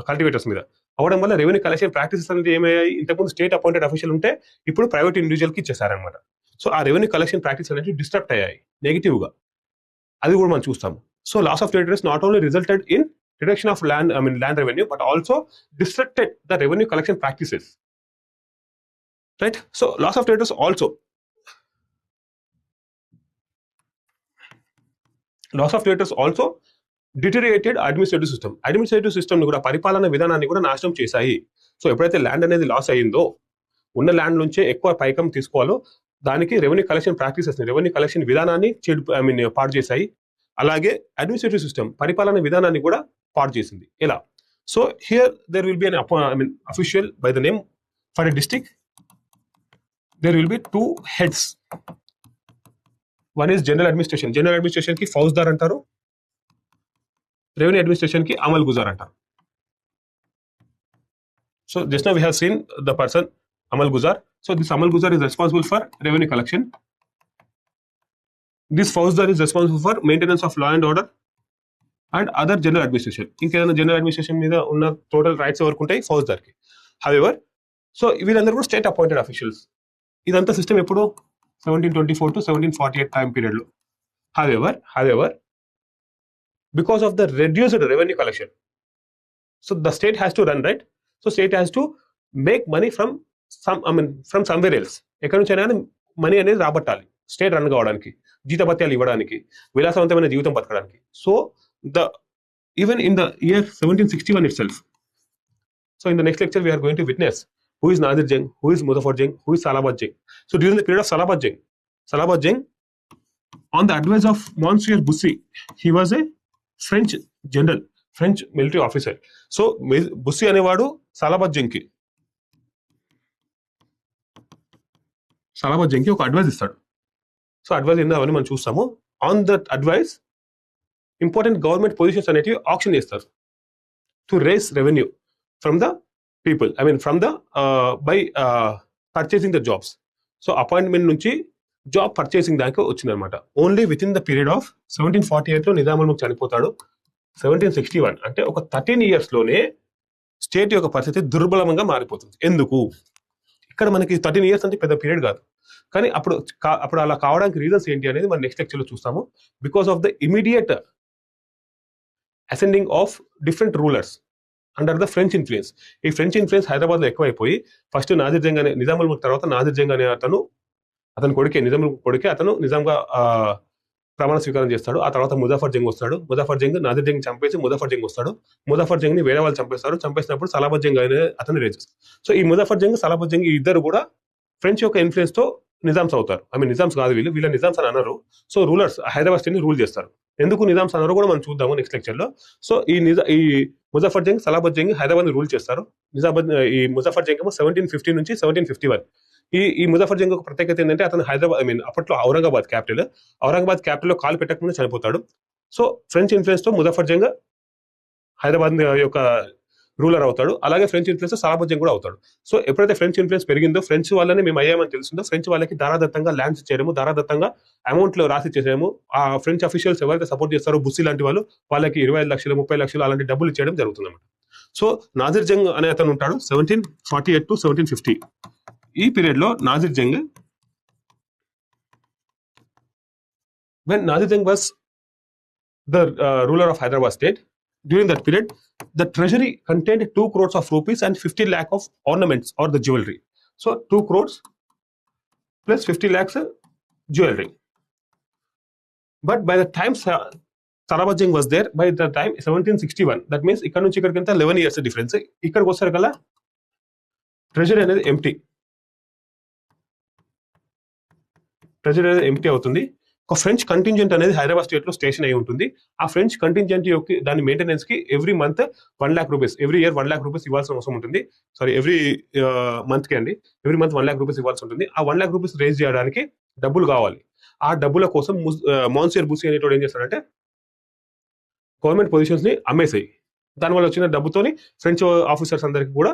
కల్టివేటర్స్ మీద అవడం వల్ల రెవెన్యూ కలెక్షన్ ప్రాక్టీసెస్ అనేది ఏమయ్యాయి, ఇంతకుముందు స్టేట్ అపాయింటెడ్ అఫీషియల్ ఉంటే ఇప్పుడు ప్రైవేట్ ఇండివిజువల్కి ఇచ్చేసారనమాట. సో ఆ రెవెన్యూ కలెక్షన్ ప్రాక్టీస్ అనేది డిస్ట్రక్ట్ అయ్యాయి నెగిటివ్గా, అది కూడా మనం చూస్తాము. So loss of territories not only resulted in reduction of land revenue, but also disrupted the revenue collection practices, right? So loss of territories also deteriorated administrative system ని కూడా, పరిపాలన విధానాన్ని కూడా నాశనం చేశాయి. సో ఎప్పుడైతే ల్యాండ్ అనేది లాస్ అయ్యిందో, ఉన్న ల్యాండ్ నుంచే ఎక్కువ పైకం తీసుకోవాలో దానికి రెవెన్యూ కలెక్షన్ ప్రాక్టీసెస్ ని, రెవెన్యూ కలెక్షన్ విధానాన్ని పాడు చేశాయి. అలాగే అడ్మినిస్ట్రేటివ్ సిస్టమ్ పరిపాలన విధానాన్ని కూడా పాడు చేసింది. ఎలా? So here there will be an official by the name for a district. There will be 2 heads. One is general administration. General administration కి ఫౌజ్దార్ అంటారు, రెవెన్యూ అడ్మినిస్ట్రేషన్ కి అమల్ గుజార్ అంటారు. So just now we have seen the person amal guzar. So this amal guzar is responsible for revenue collection. This Fauzdar is responsible for maintenance of law and order and other general administration. ఇంకేదైనా general administration మీద ఉన్న total rights ఎవరికి ఉంటాయి, ఫౌజ్దార్కి. However, so వీళ్ళందరూ కూడా state appointed officials. ఇదంతా system ఎప్పుడు 1724 to 1748 time పీరియడ్లో. However because of the reduced revenue collection, so the state has to run, right? So state has to make money from somewhere else. ఎక్కడి నుంచి అయినా money అనేది రాబట్టాలి state run కావడానికి, జీతభత్యాలు ఇవ్వడానికి, విలాసవంతమైన జీవితం బతకడానికి. So even in the year 1761 itself. So in the next lecture we are going to witness who is Nadir Jang, who is Muzaffar Jang, who is Salabat Jang. So during the period of Salabat Jang, on the advice of Monsieur Bussy, he was a French general, French military officer. So Bussy అనేవాడు Salabat Jang కి ఒక advice ఇస్తాడు. So advice ఏందో అవన్నీ మనం చూస్తాము. On that advice important government positions అనేటివి auction చేస్తారు to raise revenue from the people, from the by purchasing the jobs. So appointment నుంచి జాబ్ పర్చేసింగ్ దాకా వచ్చిందనమాట. Only within the period of 1748లో నిజాముల్ ముల్క్ చనిపోతాడు. 1761 అంటే ఒక 13 years లోనే స్టేట్ యొక్క పరిస్థితి దుర్బలంగా మారిపోతుంది. ఎందుకు? ఇక్కడ మనకి 13 years అంటే పెద్ద పీరియడ్ కాదు, కానీ అప్పుడు అలా కావడానికి రీజన్స్ ఏంటి అనేది మనం నెక్స్ట్ లెక్చర్లో చూస్తాము. Because of the immediate ascending of different rulers under the French influence. ఈ ఫ్రెంచ్ ఇన్ఫ్లుయెన్స్ హైదరాబాద్లో ఎక్కువైపోయి ఫస్ట్ నాదిర్ జంగ్ అనే నిజాముల్ ముల్క్ తర్వాత నాదిర్ జంగ్ అనే అతను కొడుకే, నిజాముల్ కొడుకే, అతను నిజాంగా ప్రమాణ స్వీకారం చేస్తాడు. ఆ తర్వాత ముజాఫర్ జంగ్ వస్తాడు. ముజాఫర్ జంగ్ నాదిర్ జంగ్ చంపేసి ముజాఫర్ జంగ్ వస్తాడు. ముజాఫర్ జంగ్ ని వేరే వాళ్ళు చంపేస్తారు. చంపేసినప్పుడు సలాబత్ జంగ్ అనే అతను రేజ్. సో ఈ ముజాఫర్ జంగ్, సలాబత్ జంగ్ ఇద్దరు కూడా ఫ్రెంచ్ యొక్క ఇన్ఫ్లుయెన్స్ తో నిజామ్స్ అవుతారు. నిజామ్స్ కాదు, వీళ్ళ నిజామ్స్ అని అన్నారు. సో రూలర్స్ హైదరాబాద్ స్టేట్ ని రూల్ చేస్తారు. ఎందుకు నిజామ్స్ అన్నారో కూడా మనం చూద్దాము నెక్స్ట్ లెక్చర్ లో. సో ఈ ముజాఫర్ జంగ్, సలాబత్ జంగ్ హైదరాబాద్ ని రూల్ చేస్తారు. ఈ ముజాఫర్ జంగ్ ఏమో 1750 నుంచి 1751. ఈ ముజాఫర్ జంగ్ ఒక ప్రత్యేకత ఏంటంటే అతను హైదరాబాద్ అప్పట్లో ఔరంగాబాద్ క్యాపిటల్ లో కాలు పెట్టకముందు చనిపోతాడు. సో ఫ్రెంచ్ ఇన్ఫ్లుయెన్స్ తో ముజఫర్ జంగ్ హైదరాబాద్ యొక్క రూలర్ అవుతాడు. అలాగే ఫ్రెంచ్ ఇన్ఫ్లుయెన్స్ సలాబత్ జంగ్ కూడా అవుతాడు. సో ఎప్పుడైతే ఫ్రెంచ్ ఇన్ఫ్లుయెన్స్ పెరిగిందో, ఫ్రెంచ్ వాళ్ళని మేము అయ్యామని తెలిసిందో, ఫ్రెంచ్ వాళ్ళకి దారాదత్తంగా ల్యాండ్స్ ఇచ్చేయడము, దారాదత్తంగా అమౌంట్లు రాసి ఇచ్చేసేయడము. ఆ ఫ్రెంచ్ అఫీషియల్స్ ఎవరైతే సపోర్ట్ చేస్తారో బుస్సీ లాంటి వాళ్ళు, వాళ్ళకి 25 లక్షలు 30 లక్షలు అలాంటి డబ్బులు ఇచ్చేయడం జరుగుతుంది అన్నమాట. సో నాజిర్ జంగ్ అనే అతను ఉంటాడు 1748 to 1750. ఈ పీరియడ్ లో Nazir Jung, when Nadir Jang was the ruler of Hyderabad state, during that period, the treasury contained 2 crores of rupees and 50 lakh of ornaments or the jewelry. So 2 crores plus 50 lakhs jewelry. But by the time Sarabat Jang was there, by the time 1761, that means ఇక్కడ నుంచి ఇక్కడికి 11 years difference. ఇక్కడికి వస్తారు కల్లా treasury అనేది empty అవుతుంది. ఒక French contingent అనేది హైదరాబాద్ స్టేట్ లో స్టేషన్ అయి ఉంటుంది. ఆ ఫ్రెంచ్ కంటింజెంట్ యొక్క దాని మెయింటెనెన్స్ కి every month 1 lakh rupees, every year 1 lakh rupees ఇవ్వాల్సిన అవసరం ఉంటుంది. సారీ, ఎవ్రీ మంత్ కి అండి, ఎవ్రీ మంత్ 1 lakh rupees ఇవ్వాల్సి ఉంటుంది. ఆ 1 lakh rupees రేజ్ చేయడానికి డబ్బులు కావాలి. ఆ డబ్బుల కోసం మోన్సియర్ బుస్సీ అనేటోడు ఏం చేస్తాడంటే గవర్నమెంట్ పొజిషన్స్ ని అమ్మేసాయి. దానివల్ల వచ్చిన డబ్బుతోని ఫ్రెంచ్ ఆఫీసర్స్ అందరికి కూడా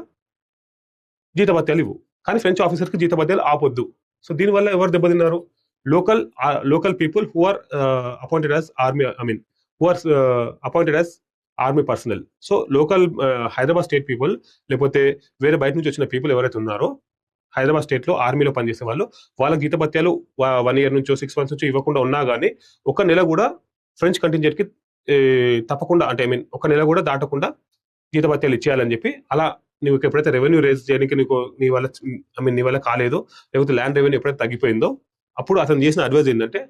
జీతభత్యాలు ఇవ్వు, కానీ ఫ్రెంచ్ ఆఫీసర్ కి జీతభత్యాలు ఆపొద్దు. సో దీనివల్ల ఎవరు దెబ్బతిన్నారు? Local people who are appointed as army, who are appointed as army personnel. So local Hyderabad state people, లేకపోతే వేరే బయట నుంచి వచ్చిన పీపుల్ ఎవరైతే ఉన్నారో హైదరాబాద్ స్టేట్ లో ఆర్మీలో పనిచేసే వాళ్ళు, వాళ్ళ జీతభత్యాలు 1 year నుంచో 6 months నుంచో ఇవ్వకుండా ఉన్నా గానీ 1 నెల కూడా ఫ్రెంచ్ కంటింజెంట్ కి తప్పకుండా, అంటే ఒక నెల కూడా దాటకుండా జీతభత్యాలు ఇచ్చేయాలని చెప్పి, అలా నువ్వు ఎప్పుడైతే రెవెన్యూ రేజ్ చేయడానికి నీ వల్ల కాలేదో, లేకపోతే ల్యాండ్ రెవెన్యూ ఎప్పుడైతే తగ్గిపోయిందో, అప్పుడు అతను చేసిన అడ్వైజ్ ఏంటంటే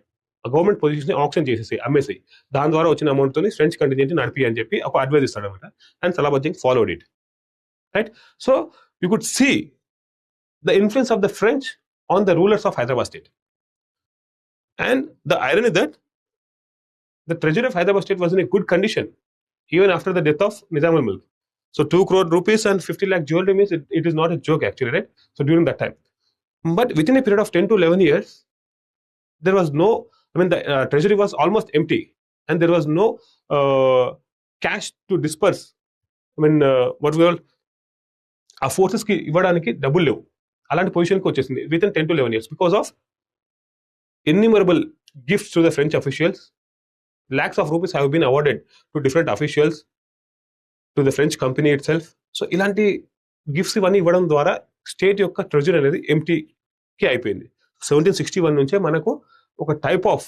గవర్నమెంట్ పొజిషన్ ఆప్షన్ చేసేసి అమ్మేసి దాని ద్వారా వచ్చిన అమౌంట్ తోని ఫ్రెంచ్ కంటింజెంట్ నడిపి అని చెప్పి ఒక అడ్వైజ్ ఇస్తాడు అనమాట. And Salabat Jang followed it, right? So you could see the influence of the French on the rulers of Hyderabad state. And the irony that the treasury of Hyderabad state was in a good condition even after the death of Nizam al-Mulk. So 2 crore rupees and 50 lakh jewelry means it is not a joke actually, right? So during that time, but within a period of 10 to 11 years, there was no, the treasury was almost empty and there was no cash to disperse. What we all ఆ forces కి ఇవ్వడానికి డబ్బులు లేవు. అలాంటి పొజిషన్కి వచ్చేసింది with in 10 to 11 years because of innumerable gifts to the French officials. Lakhs of rupees have been awarded to different officials, to the French company itself. So ఇలాంటి gifts ఇవన్నీ ఇవ్వడం ద్వారా స్టేట్ యొక్క ట్రెజరీ అనేది ఎంప్టీకి అయిపోయింది. 1761 నుంచే మనకు ఒక టైప్ ఆఫ్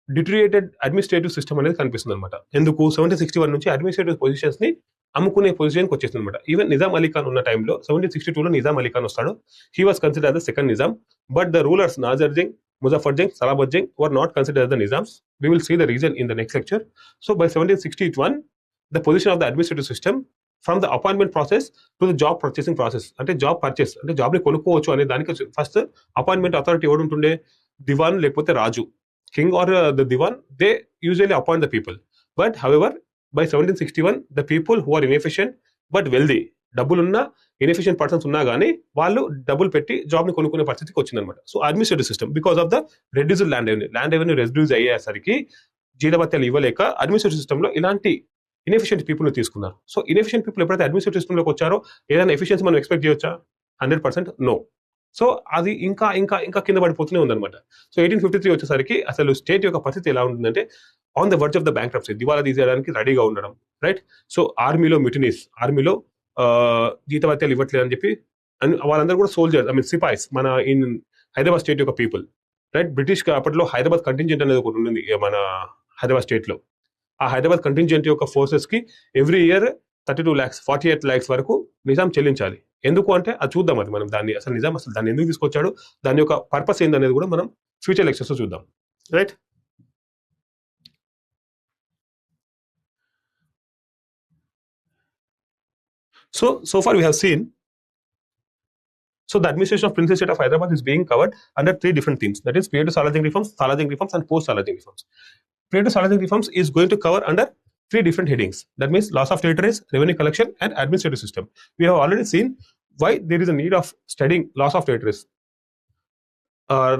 డిటరియేటెడ్ అడ్మినిస్ట్రేటివ్ సిస్టమ్ అనేది కనిపిస్తుంది అనమాట. ఎందుకు? 1761 నుంచి అడ్మినిస్ట్రేటివ్ పొజిషన్స్ ని అమ్ముకునే పొజిషన్కి వచ్చేసింది అనమాట. ఈవెన్ నిజాం అలీ ఖాన్ ఉన్న టైంలో 1762లో నిజాం అలీ ఖాన్ వస్తాడు. He was considered as the second Nizam, but the rulers Nasir Jang, Muzaffar Jang, Salabat Jang were not considered as the Nizams. We will see the reason in the next lecture. So by 1761, the position of the administrative system from the appointment process to the job purchasing process, అంటే job purchase, అంటే job ని కొనుక్కోవచ్చు అనే దానికి first appointment authority ఎవరు ఉంటుండే? దివాన్ లేకపోతే రాజు, king or the diwan, they usually appoint the people. But however by 1761 the people who are inefficient but wealthy, డబ్బులున్న ఇన్ఎఫిషియెంట్ పర్సన్స్ ఉన్నా కానీ వాళ్ళు డబ్బులు పెట్టి జాబ్ ని కొనుక్కునే పరిస్థితికి వచ్చిందనమాట. So administrative system because of the reduced land revenue reduce అయ్యేసరికి జీతభత్యాలు ఇవ్వలేక అడ్మినిస్ట్రేటివ్ సిస్టమ్ లో ఇలాంటి ఇన్ఎఫిషియెంట్ పీపుల్ ని తీసుకున్నారు. సో ఇన్ఎఫిషియెంట్ పీపుల్ ఎప్పుడైతే అడ్మినిస్ట్రేటివ్ సిస్టమ్ లోకి వచ్చారో ఏదైనా ఎఫిషియన్సీ మనం ఎక్స్పెక్ట్ చేయొచ్చా? 100% నో. సో అది ఇంకా ఇంకా ఇంకా కింద పడిపోతూనే ఉందన్నమాట. సో 1853 వచ్చేసరికి అసలు స్టేట్ యొక్క పరిస్థితి ఎలా ఉంటుందంటే on the verge of the bankruptcy, దివాలా తీసేయడానికి రెడీగా ఉండడం, రైట్? సో ఆర్మీలో మ్యూటినీస్, ఆర్మీలో జీతభత్యాలు ఇవ్వట్లేదు అని చెప్పి, వాళ్ళందరూ కూడా సోల్జర్స్, సిపాయిస్, మన ఇన్ హైదరాబాద్ స్టేట్ యొక్క పీపుల్, రైట్? బ్రిటిష్ అప్పట్లో హైదరాబాద్ కంటింజెంట్ అనేది ఒకటి ఉంది మన హైదరాబాద్ స్టేట్ లో. ఆ హైదరాబాద్ కంటింజెంట్ యొక్క ఫోర్సెస్ కి ఎవ్రీ ఇయర్ 32 lakhs 48 lakhs వరకు నిజాం చెల్లించాలి. ఎందుకు అంటే అది చూద్దాం, అది మనం దాన్ని అసలు నిజాం అసలు దాన్ని ఎందుకు తీసుకొచ్చాడు, దాని యొక్క పర్పస్ ఏందనేది కూడా మనం ఫ్యూచర్ లెక్చర్స్ లో చూద్దాం, right? So far we have seen, so the administration of Princely State of Hyderabad is being covered under 3 different themes. That is period to Salajang reforms, and post-Salajang reforms. Period to Salajang reforms is going to cover under 3 different headings. That means loss of territories, revenue collection, and administrative system. We have already seen why there is a need of studying loss of territories.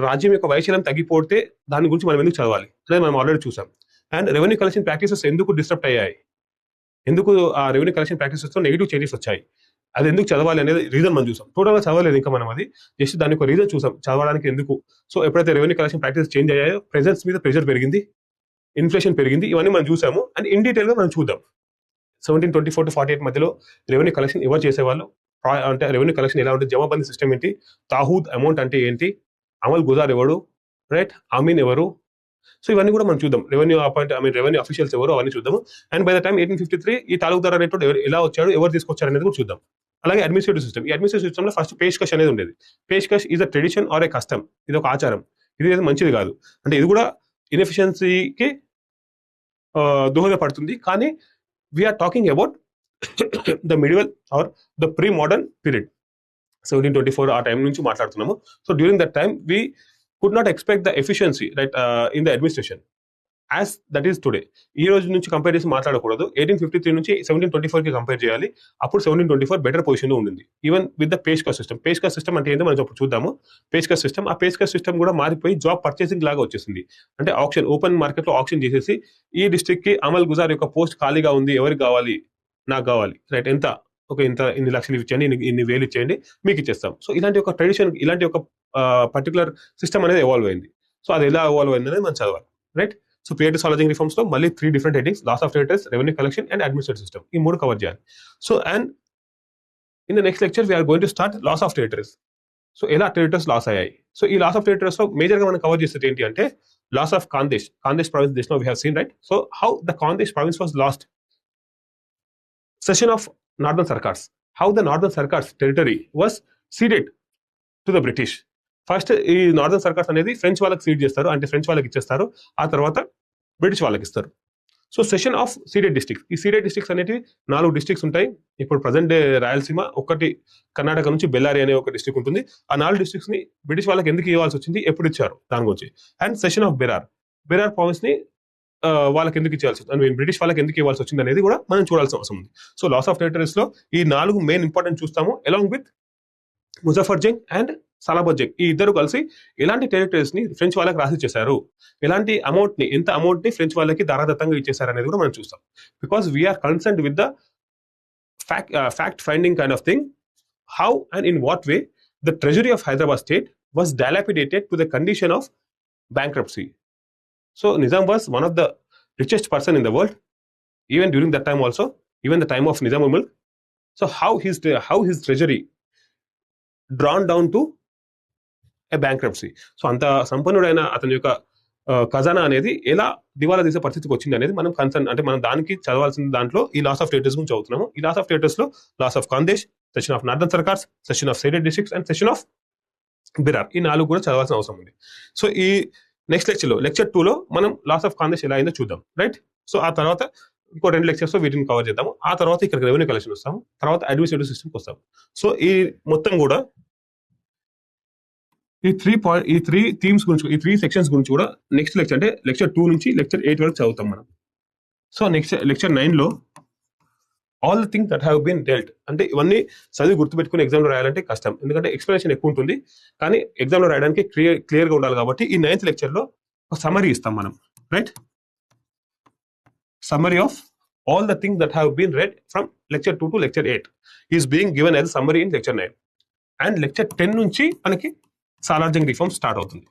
రాజ్యం యొక్క వైశాల్యం తగ్గిపోతే దాని గురించి మనం ఎందుకు చదవాలి అనేది మనం ఆల్రెడీ చూసాం. అండ్ రెవెన్యూ కలెక్షన్ ప్రాక్టీసెస్ ఎందుకు డిస్టర్బ్ అయ్యాయి, ఎందుకు ఆ రెవెన్యూ కలెక్షన్ ప్రాక్టీసెస్తో నెగిటివ్ చేంజెస్ వచ్చాయి, అది ఎందుకు చదవాలి అనేది రీజన్ మనం చూసాం. టోటల్గా చదవలేదు ఇంకా మనం, అది జస్ట్ దాని ఒక రీజన్ చూసాం చదవడానికి ఎందుకు. సో ఎప్పుడైతే రెవెన్యూ కలెక్షన్ ప్రాక్టీస్ చేంజ్ అయ్యాయో ప్రెజెన్స్ మీద ప్రెషర్ పెరిగింది, ఇన్ఫ్లేషన్ పెరిగింది, ఇవన్నీ మనం చూసాము. అండ్ ఇన్ డీటెయిల్గా మనం చూద్దాం. 1724 to 48 మధ్యలో రెవెన్యూ కలెక్షన్ ఎవరు చేసేవాళ్ళు, అంటే రెవెన్యూ కలెక్షన్ ఎలా ఉంటుంది, జమాబందీ సిస్టమ్ ఏంటి, తాహూద్ అమౌంట్ అంటే ఏంటి, అమల్ గుజార్ ఎవరు, రైట్, అమీన్ ఎవరు. సో ఇవన్నీ కూడా మనం చూద్దాం. రెవెన్యూ రెవెన్యూ అఫీషియల్స్ ఎవరు అవన్నీ చూద్దాము. అండ్ బై ద టైం 1853 ఈ తాలూకుదార్ అనేటువంటి ఎలా వచ్చాడు, ఎవరు తీసుకొచ్చారు అనేది కూడా చూద్దాం. అలాగే అడ్మినిస్ట్రేటివ్ సిస్టమ్, ఈ అడ్మినిస్ట్రేటివ్ సిస్టమ్ లో ఫస్ట్ పేష్కష్ అనేది ఉండేది. Peshkash is a tradition or a custom, ఇది ఒక ఆచారం, ఇది మంచిది కాదు, అంటే ఇది కూడా ఇన్ఎఫిషియన్సీకి దోహదపడుతుంది. కానీ we're talking about the medieval or the pre modern period, 1724 ఆ టైం నుంచి మాట్లాడుతున్నాము. So during that time we could not expect the efficiency right in the administration as that is today. ఈ రోజు నుంచి కంపేర్ చేసి మాట్లాడకూడదు. 1853 నుంచి 1724 కి కంపేర్ చేయాలి. అప్పుడు 1724 బెటర్ పొజిషన్ లో ఉండింది, even with the peshkash system. Peshkash system అంటే ఏంటో మనం ఇప్పుడు చూద్దాము. పేష్కష్ సిస్టమ్, ఆ పేష్కష్ సిస్టమ్ కూడా మారిపోయి జాబ్ పర్చేసింగ్ లాగా వచ్చేసింది. అంటే ఆప్షన్, ఓపెన్ మార్కెట్ లో ఆప్షన్ చేసేసి ఈ డిస్ట్రిక్ట్ కి అమల్ గుజార్ యొక్క పోస్ట్ ఖాళీగా ఉంది, ఎవరికి కావాలి, నాకు కావాలి, రైట్, ఎంత, ఒక ఇంత, ఇన్ని లక్షలు ఇచ్చేయండి, ఇన్ని వేలు ఇచ్చేయండి, మీకు ఇచ్చేస్తాం. సో ఇలాంటి ఒక ట్రెడిషన్, ఇలాంటి ఒక పర్టికులర్ సిస్టమ్ అనేది ఎవాల్వ్ అయింది. సో అది ఎలా ఎవాల్వ్ అయింది అనేది మనం చదవాలి, రైట్. సో ప్రియేటివ్ సాలజింగ్ రిఫార్మ్స్ లో మళ్ళీ 3 different headings, loss of territories, revenue collection and administrative system, ఈ 3 కవర్ చేయాలి. So and in the next lecture we are going to start loss of territories. So ఎలా టెరిటరీస్ లాస్ అయ్యాయి. సో ఈ loss of territories లో major గా మనం cover చేసేది ఏంటి అంటే loss of Khandesh province this now we have seen, right. So how the Khandesh province was lost, cession of northern Circars, how the northern Circars territory was ceded to the British. First ఈ northern Circars అనేది French వాళ్ళకి seed చేస్తారు, అంటే French వాళ్ళకి ఇచ్చేస్తారు, ఆ తర్వాత British వాళ్ళకి ఇస్తారు. So cession of ceded districts, ఈ సీడెడ్ డిస్ట్రిక్ట్స్ అనేవి 4 డిస్ట్రిక్ట్స్ ఉంటాయి. ఇప్పుడు ప్రజెంట్ డే రాయలసీమ, ఒకటి కర్ణాటక నుంచి బెల్లారి అనే ఒక డిస్ట్రిక్ట్ ఉంటుంది. ఆ 4 డిస్ట్రిక్ట్స్ ని బ్రిటిష్ వాళ్ళకి ఎందుకు ఇవ్వాల్సి వచ్చింది, ఎప్పుడు ఇచ్చారు దాని గురించి. And cession of Berar province ని వాళ్ళకి ఎందుకు ఇచ్చాల్సి, బ్రిటిష్ వాళ్ళకి ఎందుకు ఇవ్వాల్సి వచ్చింది అనేది కూడా మనం చూడాల్సిన అవసరం ఉంది. సో లాస్ ఆఫ్ టెరిటరీస్ లో ఈ 4 మెయిన్ ఇంపార్టెంట్ చూస్తాము, along with Muzaffar Jang and Salabat Jang. ఈ ఇద్దరు కలిసి ఎలాంటి టెరిటరీస్ ని ఫ్రెంచ్ వాళ్ళకి రాసి ఇచ్చేశారు, ఎలాంటి అమౌంట్ ని, ఎంత అమౌంట్ ని ఫ్రెంచ్ వాళ్ళకి దారాదత్తంగా ఇచ్చేసారు అనేది కూడా మనం చూస్తాం. Because we're concerned with the fact finding kind of thing, how and in what way the treasury of Hyderabad state was dilapidated to the condition of bankruptcy. So Nizam was one of the richest person in the world, even during that time also, even the time of Nizam Mulk. So how his treasury drawn down to a bankruptcy. So అంత సంపన్నుడైన అతని యొక్క ఖజానా అనేది ఎలా దివాలా తీసే పరిస్థితికి వచ్చింది అనేది మనం కన్సర్న్, అంటే మనం దానికి చదవాల్సిన దాంట్లో ఈ లాస్ ఆఫ్ టెరిటరీస్ గురించి చదువుతున్నాము. ఈ లాస్ ఆఫ్ టెరిటరీస్ లో loss of Khandesh, cession of northern Circars, cession of ceded districts and cession of Berar, ఈ 4 కూడా చదవాల్సిన అవసరం ఉంది. సో ఈ నెక్స్ట్ లెక్చర్ 2 లో మనం లాస్ ఆఫ్ ఖాందేశ్ ఎలా అయిందో చూద్దాం, రైట్. సో ఆ తర్వాత ఇంకో 2 లెక్చర్స్ లో వీటిని కవర్ చేద్దాము. ఆ తర్వాత ఇక్కడ రెవెన్యూ కలెక్షన్ వస్తాము, తర్వాత అడ్మినిస్ట్రేటివ్ సిస్టమ్కి వస్తాము. సో ఈ మొత్తం కూడా ఈ 3 థీమ్స్ గురించి, ఈ 3 సెక్షన్స్ గురించి కూడా నెక్స్ట్ లెక్చర్, అంటే లెక్చర్ 2 నుంచి లెక్చర్ 8 వరకు చదువుతాం మనం. సో నెక్స్ట్ లెక్చర్ 9 లో all the things that have been dealt, అంటే ఇవన్నీ చదివి గుర్తుపెట్టుకుని ఎగ్జామ్ లో రాయాలంటే కష్టం, ఎందుకంటే ఎక్స్ప్లెనేషన్ ఎక్కువ ఉంటుంది, కానీ ఎగ్జామ్ లో రాయడానికి క్లియర్ గా ఉండాలి. కాబట్టి ఈ 9th లెక్చర్ లో ఒక సమ్మరీ ఇస్తాం మనం, right. Summary of all the things that have been read from lecture 2 to lecture 8 is being given as summary in lecture 9. And lecture 10 నుంచి మనకి సాలార్ జంగ్ రిఫార్మ్ స్టార్ట్ అవుతుంది,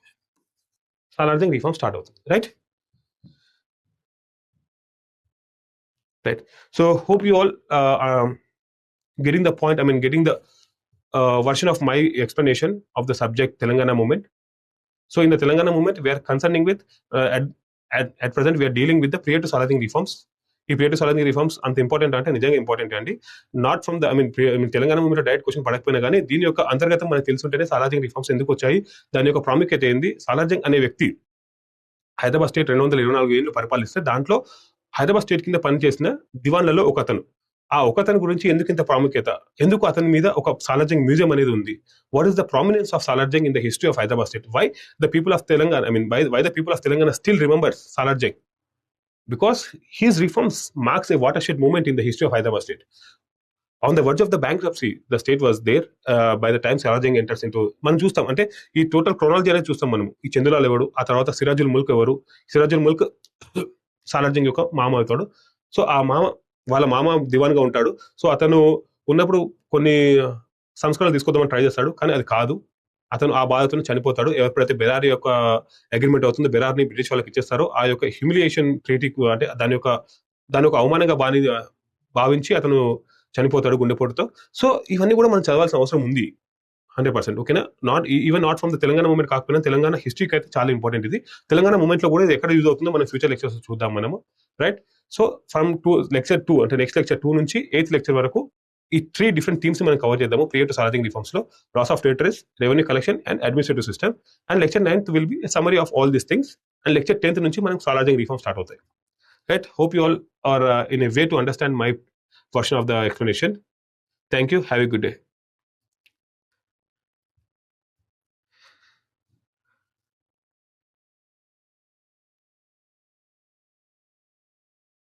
right. So hope you all getting the point, getting the version of my explanation of the subject Telangana movement. So in the Telangana movement we are concerning with at present we are dealing with the prior to Saladin reforms. ఈ ప్రియేటివ్ సాలజింగ్ reforms అంత important అంటే నిజంగా important అండి. Not from the Telangana movement direct question పడకపోయినా కానీ దీని యొక్క అంతర్గతం మనకు తెలుసుంటేనే సాలార్జంగ్ రిఫార్మ్స్ ఎందుకు వచ్చాయి, దాని యొక్క ప్రాముఖ్యత ఏంది. సాలార్జంగ్ అనే వ్యక్తి హైదరాబాద్ స్టేట్ 224 ఏళ్ళు పరిపాలిస్తే దాంట్లో హైదరాబాద్ స్టేట్ కింద పనిచేసిన దివాన్లలో ఒకతను. ఆ ఒకతని గురించి ఎందుకు ఇంత ప్రాముఖ్యత, ఎందుకు అతని మీద ఒక సాలార్జంగ్ మ్యూజియం అనేది ఉంది, what is the prominence of Salar Jung in the history of Hyderabad state, why the people of Telangana why the people of Telangana still remembers Salarjung, because his reforms marks a watershed moment in the history of Hyderabad state. On the verge of the bankruptcy, the state was there by the time Salarjung enters into. మనం చూస్తాం అంటే ఈ total chronology అనేది చూస్తాం మనం. ఈ చందులాల్ ఎవరు, ఆ తర్వాత సిరాజుల్ ముల్క్ ఎవరు, సిరాజుల్ ముల్క్ సాలార్జంగ్ యొక్క మామ అవుతాడు. సో ఆ మామ వాళ్ళ మామ దివాన్గా ఉంటాడు. సో అతను ఉన్నప్పుడు కొన్ని సంస్కరణలు తీసుకొద్దామని ట్రై చేస్తాడు, కానీ అది కాదు. అతను ఆ బాధతో చనిపోతాడు. ఎప్పుడైతే బెరారి యొక్క అగ్రిమెంట్ అవుతుందో, బెరార్ని బ్రిటిష్ వాళ్ళకి ఇచ్చేస్తారో, ఆ యొక్క హ్యూమిలియేషన్ ట్రీటీకి అంటే దాని యొక్క అవమానంగా భావించి అతను చనిపోతాడు గుండెపోటుతో. సో ఇవన్నీ కూడా మనం చదవాల్సిన అవసరం ఉంది 100%. ఓకేనా? Not from the Telangana movement కాకపోయినా తెలంగాణ హిస్టరీకి అయితే చాలా ఇంపార్టెంట్ ఇది. తెలంగాణ మూమెంట్ లో కూడా ఇది ఎక్కడ యూజ్ అవుతుందో మన ఫ్యూచర్ లెక్చర్స్ చూద్దాం మనము, రైట్? సో ఫ్రమ్ లెక్చర్ 2 అంటే నెక్స్ట్ లెక్చర్ 2 నుంచి 8th లెక్చర్ వరకు ఈ 3 డిఫరెంట్ థీమ్స్ మనం కవర్ చేద్దాము ప్రియర్ టు సాలార్జంగ్ రిఫార్మ్స్ లో. Loss of territories, revenue collection and administrative system. And lecture 9th will be summary of all these things. And lecture 10th నుంచి మనకు Salar Jung reform start అవుతాయి, right? Hope you all are in a way to understand my portion of the explanation. Thank you. Have a good day.